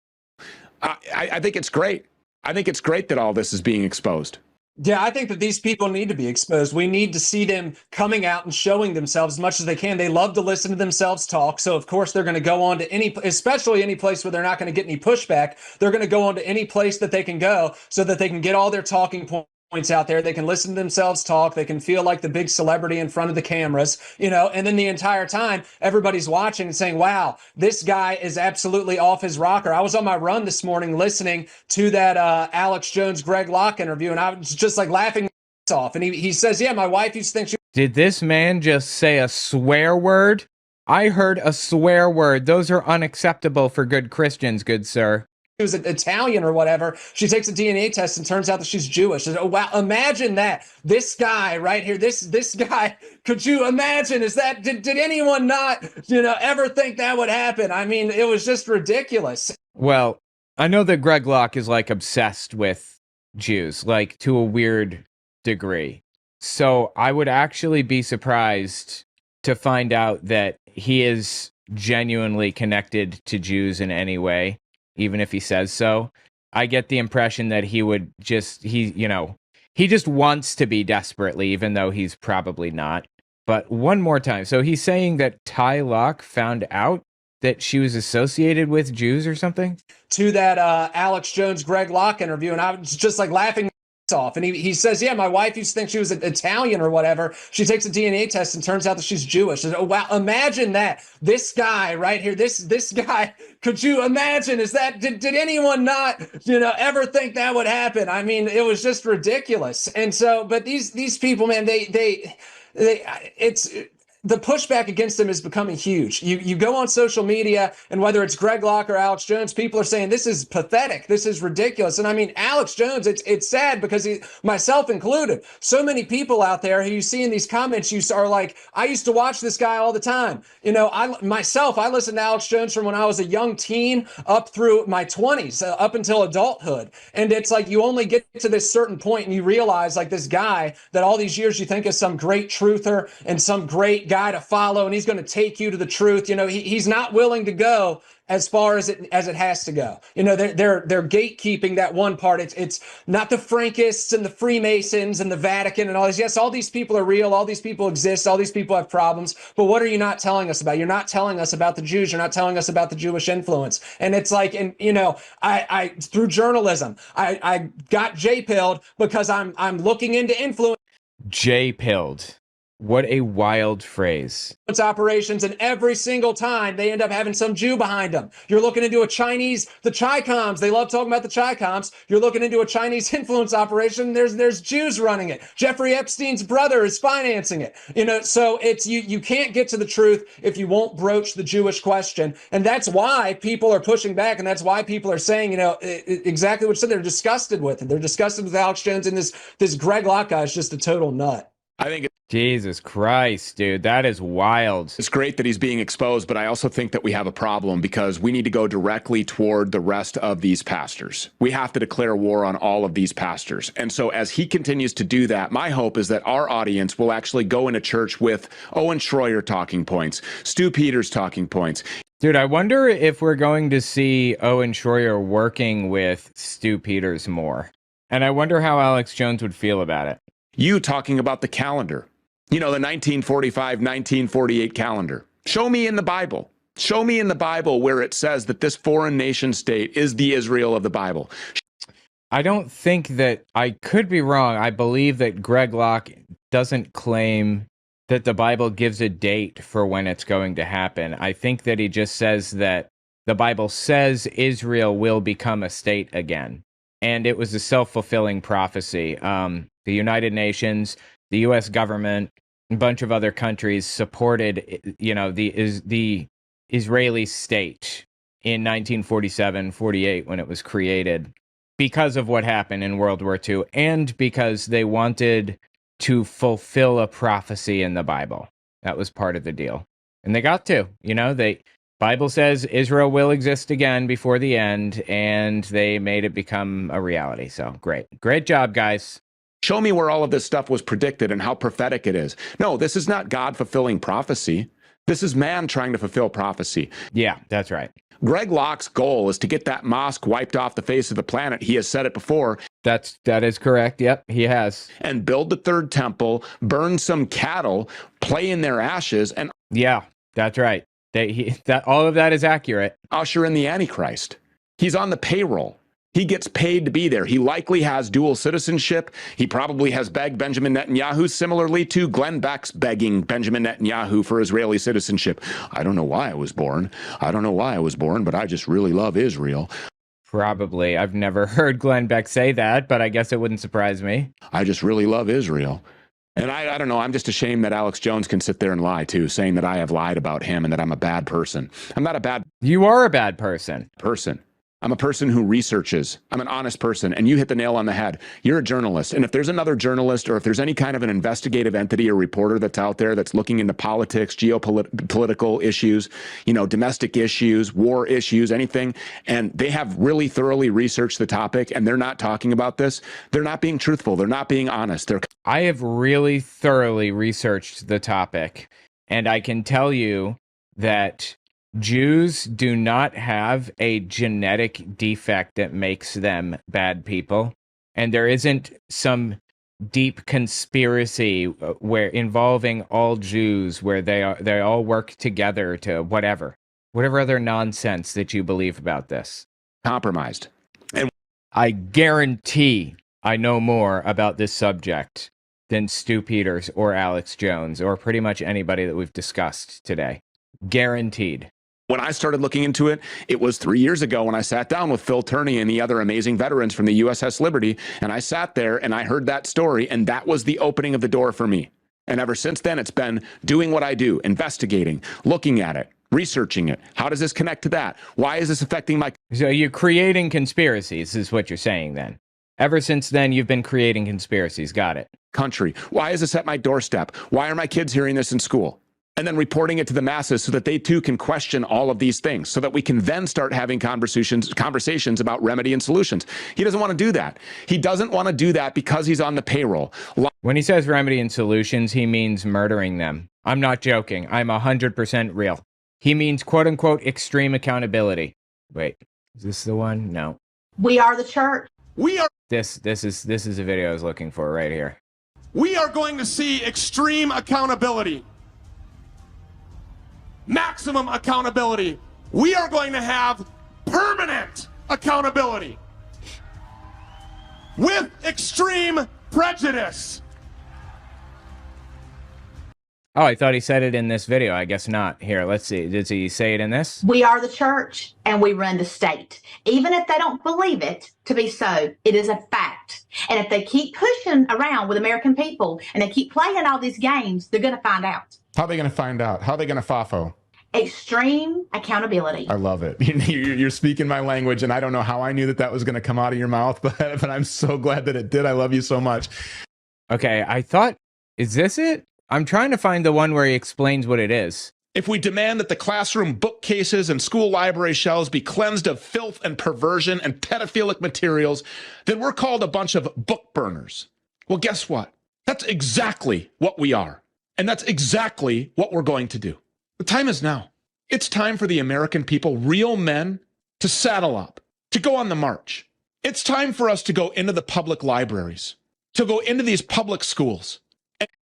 I think it's great. I think it's great that all this is being exposed. Yeah, I think that these people need to be exposed. We need to see them coming out and showing themselves as much as they can. They love to listen to themselves talk. So, of course, they're going to go on to especially any place where they're not going to get any pushback. They're going to go on to any place that they can go so that they can get all their talking points out there. They can listen to themselves talk. They can feel like the big celebrity in front of the cameras, and then the entire time everybody's watching and saying, wow, this guy is absolutely off his rocker. I was on my run this morning listening to that Alex Jones, Greg Locke interview, and I was just like laughing off. And he says, yeah, my wife used to think she... Did this man just say a swear word? I heard a swear word. Those are unacceptable for good Christians, good sir. She was Italian or whatever. She takes a DNA test and turns out that she's Jewish. Oh, wow. Imagine that. This guy right here, this guy, could you imagine? Did anyone not, ever think that would happen? I mean, it was just ridiculous. Well, I know that Greg Locke is like obsessed with Jews, like to a weird degree. So I would actually be surprised to find out that he is genuinely connected to Jews in any way. Even if he says so. I get the impression that he just wants to be desperately, even though he's probably not. But one more time. So he's saying that Ty Locke found out that she was associated with Jews or something? To that Alex Jones, Greg Locke interview, and I was just like laughing off. And he says, yeah, my wife used to think she was Italian or whatever. She takes a DNA test and turns out that she's Jewish. Oh, wow. Imagine that. This guy right here, this guy, could you imagine? Did anyone not, ever think that would happen? I mean, it was just ridiculous. And so, but these people, man, the pushback against him is becoming huge. You go on social media, and whether it's Greg Locke or Alex Jones, people are saying this is pathetic, this is ridiculous. And I mean, Alex Jones, it's sad because myself included, so many people out there who you see in these comments, you are like, I used to watch this guy all the time. You know, I listened to Alex Jones from when I was a young teen up through my 20s, up until adulthood. And it's like you only get to this certain point and you realize, like, this guy that all these years you think is some great truther and some great guy to follow, and he's going to take you to the truth. You know, he's not willing to go as far as it has to go. You know, they're gatekeeping that one part. It's not the Frankists and the Freemasons and the Vatican and all this. Yes, all these people are real. All these people exist. All these people have problems. But what are you not telling us about? You're not telling us about the Jews. You're not telling us about the Jewish influence. And it's like, and you know, I through journalism, I got J-pilled because I'm looking into influence. J-pilled. What a wild phrase. Operations, and every single time they end up having some Jew behind them. You're looking into the Chi-Coms. They love talking about the Chi-Coms. You're looking into a Chinese influence operation. There's Jews running it. Jeffrey Epstein's brother is financing it. You know, so it's you can't get to the truth if you won't broach the Jewish question, and that's why people are pushing back, and that's why people are saying, you know, exactly what you said. They're disgusted with it. They're disgusted with Alex Jones, and this Greg Locke guy is just a total nut. I think Jesus Christ, dude, that is wild. It's great that he's being exposed, but I also think that we have a problem because we need to go directly toward the rest of these pastors. We have to declare war on all of these pastors. And so as he continues to do that, my hope is that our audience will actually go into church with Owen Schroyer talking points, Stu Peters talking points. Dude, I wonder if we're going to see Owen Schroyer working with Stu Peters more. And I wonder how Alex Jones would feel about it. You talking about the calendar, you know, the 1945, 1948 calendar. Show me in the Bible. Show me in the Bible where it says that this foreign nation state is the Israel of the Bible. I don't think that, I could be wrong. I believe that Greg Locke doesn't claim that the Bible gives a date for when it's going to happen. I think that he just says that the Bible says Israel will become a state again. And it was a self-fulfilling prophecy. The United Nations, the U.S. government, a bunch of other countries supported, you know, the Israeli state in 1947-48 when it was created because of what happened in World War II and because they wanted to fulfill a prophecy in the Bible. That was part of the deal. And they got to, you know, Bible says Israel will exist again before the end, and they made it become a reality. So great job, guys. Show me where all of this stuff was predicted and how prophetic it is. No, this is not God fulfilling prophecy. This is man trying to fulfill prophecy. Yeah, that's right. Greg Locke's goal is to get that mosque wiped off the face of the planet. He has said it before. That is correct. Yep, he has. And build the third temple, burn some cattle, play in their ashes, and yeah, that's right. All of that is accurate. Usher in the Antichrist. He's on the payroll. He gets paid to be there. He likely has dual citizenship. He probably has begged Benjamin Netanyahu, similarly to Glenn Beck's begging Benjamin Netanyahu for Israeli citizenship. I don't know why I was born. But I just really love Israel. Probably. I've never heard Glenn Beck say that, but I guess it wouldn't surprise me. I just really love Israel. And I don't know, I'm just ashamed that Alex Jones can sit there and lie, too, saying that I have lied about him and that I'm a bad person. I'm not a bad... You are a bad person. I'm a person who researches. I'm an honest person, and you hit the nail on the head. You're a journalist, and if there's another journalist or if there's any kind of an investigative entity or reporter that's out there that's looking into politics, geopolitical issues, you know, domestic issues, war issues, anything, and they have really thoroughly researched the topic and they're not talking about this, they're not being truthful. They're not being honest. I have really thoroughly researched the topic, and I can tell you that Jews do not have a genetic defect that makes them bad people, and there isn't some deep conspiracy where involving all Jews where they all work together to whatever other nonsense that you believe about this. Compromised. And I guarantee I know more about this subject than Stu Peters or Alex Jones or pretty much anybody that we've discussed today. Guaranteed. When I started looking into it, it was 3 years ago when I sat down with Phil Turney and the other amazing veterans from the USS Liberty, and I sat there and I heard that story, and that was the opening of the door for me. And ever since then, it's been doing what I do, investigating, looking at it, researching it. How does this connect to that? Why is this affecting my... So you're creating conspiracies, is what you're saying then. Ever since then, you've been creating conspiracies. Got it. country? Why is this at my doorstep? Why are my kids hearing this in school? And then reporting it to the masses so that they too can question all of these things, so that we can then start having conversations about remedy and solutions. He doesn't want to do that. He doesn't want to do that because he's on the payroll. When he says remedy and solutions, he means murdering them. I'm not joking. I'm 100% real. He means quote unquote extreme accountability. Wait, is this the one? No. We are the church. We are This is a video I was looking for right here. we are going to see extreme accountability. Maximum accountability. We are going to have permanent accountability with extreme prejudice. Oh, I thought he said it in this video. I guess not. Here, let's see. Did he say it in this? We are the church and we run the state. Even if they don't believe it to be so, it is a fact. And if they keep pushing around with American people and they keep playing all these games, they're going to find out. How are they going to find out? How are they going to FAFO? Extreme accountability. I love it. You're speaking my language, and I don't know how I knew that was going to come out of your mouth, but I'm so glad that it did. I love you so much. Okay, I thought, is this it? I'm trying to find the one where he explains what it is. If we demand that the classroom bookcases and school library shelves be cleansed of filth and perversion and pedophilic materials, then we're called a bunch of book burners. Well, guess what? That's exactly what we are. And that's exactly what we're going to do. The time is now. It's time for the American people, real men, to saddle up, to go on the march. It's time for us to go into the public libraries, to go into these public schools.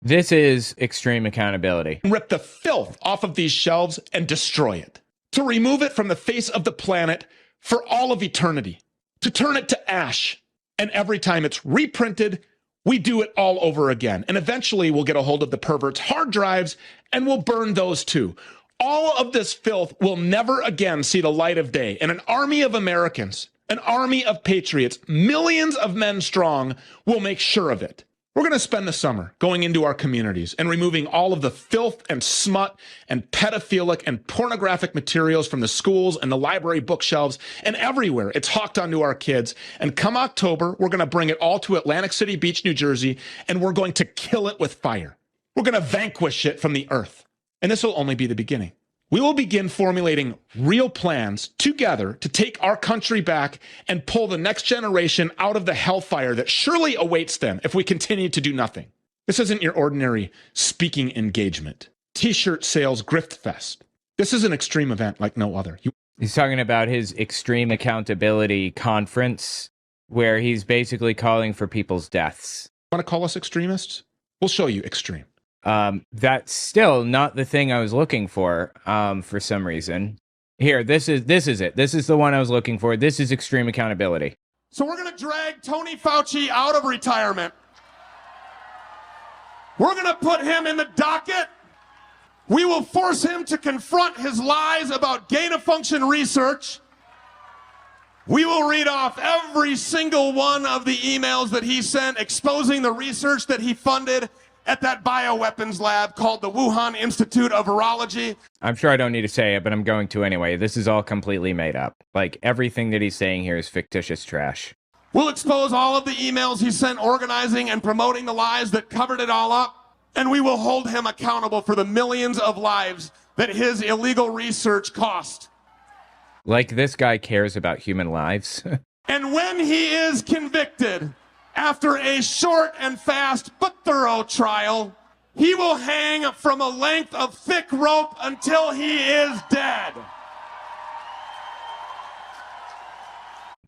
This is extreme accountability. Rip the filth off of these shelves and destroy it. To remove it from the face of the planet for all of eternity. To turn it to ash. And every time it's reprinted, we do it all over again. And eventually we'll get a hold of the perverts' hard drives and we'll burn those too. All of this filth will never again see the light of day. And an army of Americans, an army of patriots, millions of men strong, will make sure of it. We're going to spend the summer going into our communities and removing all of the filth and smut and pedophilic and pornographic materials from the schools and the library bookshelves and everywhere it's hawked onto our kids. And come October, we're going to bring it all to Atlantic City Beach, New Jersey, and we're going to kill it with fire. We're going to vanquish it from the earth. And this will only be the beginning. We will begin formulating real plans together to take our country back and pull the next generation out of the hellfire that surely awaits them if we continue to do nothing. This isn't your ordinary speaking engagement, t-shirt sales grift fest. This is an extreme event like no other. He's talking about his extreme accountability conference where he's basically calling for people's deaths. Want to call us extremists? We'll show you extreme. That's still not the thing I was looking for some reason. Here, this is it. This is the one I was looking for. This is extreme accountability. So we're going to drag Tony Fauci out of retirement. We're going to put him in the docket. We will force him to confront his lies about gain-of-function research. We will read off every single one of the emails that he sent exposing the research that he funded at that bioweapons lab called the Wuhan Institute of Virology. I'm sure I don't need to say it, but I'm going to anyway. This is all completely made up. Like, everything that he's saying here is fictitious trash. We'll expose all of the emails he sent organizing and promoting the lies that covered it all up, and we will hold him accountable for the millions of lives that his illegal research cost. Like, this guy cares about human lives. And when he is convicted, after a short and fast but thorough trial, he will hang from a length of thick rope until he is dead.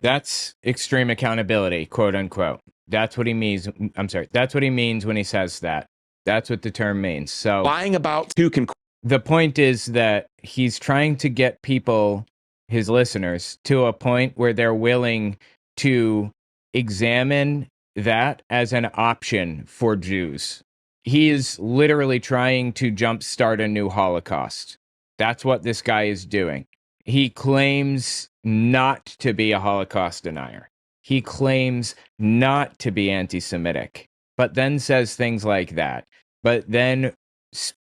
That's extreme accountability, quote unquote. That's what he means. I'm sorry. That's what he means when he says that. That's what the term means. So lying about who can. The point is that he's trying to get people, his listeners, to a point where they're willing to examine that as an option for Jews. He is literally trying to jumpstart a new Holocaust. That's what this guy is doing. He claims not to be a Holocaust denier. He claims not to be anti-Semitic, but then says things like that. but then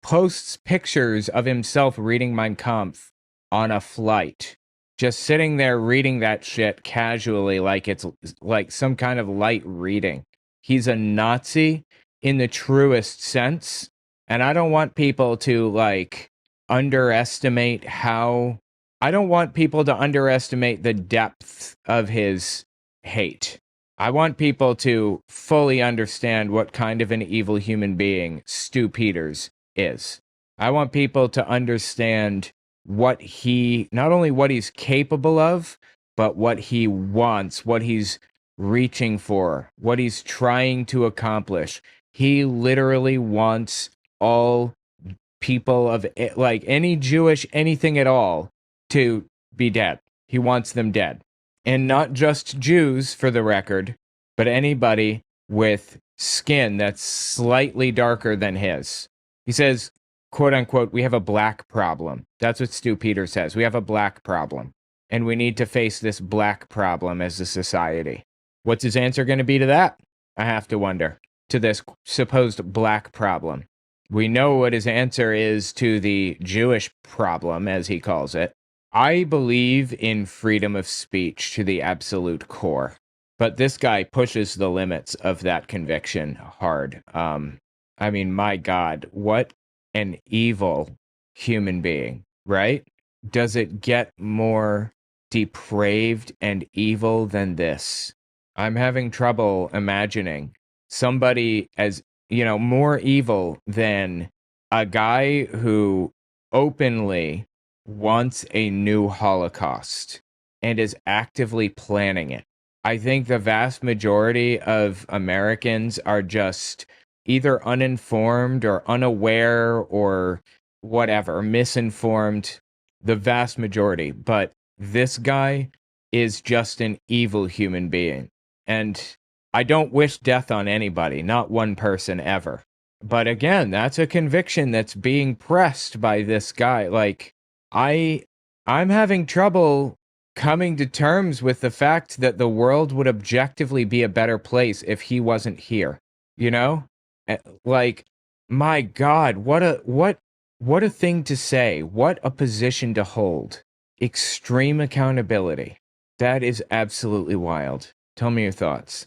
posts pictures of himself reading Mein Kampf on a flight, just sitting there reading that shit casually, like it's like some kind of light reading. He's a Nazi in the truest sense, and I don't want people to like underestimate how. I don't want people to underestimate the depth of his hate. I want people to fully understand what kind of an evil human being Stu Peters is. I want people to understand what he, not only what he's capable of, but what he wants, what he's reaching for, what he's trying to accomplish. He literally wants all people of, like, any Jewish anything at all to be dead. He wants them dead. And not just Jews, for the record, but anybody with skin that's slightly darker than his. He says, quote unquote, we have a black problem. That's what Stu Peters says. We have a black problem. And we need to face this black problem as a society. What's his answer going to be to that? I have to wonder. To this supposed black problem. We know what his answer is to the Jewish problem, as he calls it. I believe in freedom of speech to the absolute core, but this guy pushes the limits of that conviction hard. I mean, my God, what an evil human being, right? Does it get more depraved and evil than this? I'm having trouble imagining somebody as, more evil than a guy who openly wants a new Holocaust and is actively planning it. I think the vast majority of Americans are just either uninformed or unaware or whatever, misinformed, the vast majority. But this guy is just an evil human being. And I don't wish death on anybody, not one person ever. But again, that's a conviction that's being pressed by this guy. Like, I'm having trouble coming to terms with the fact that the world would objectively be a better place if he wasn't here. Like, my God, what a thing to say. What a position to hold. Extreme accountability. That is absolutely wild. Tell me your thoughts.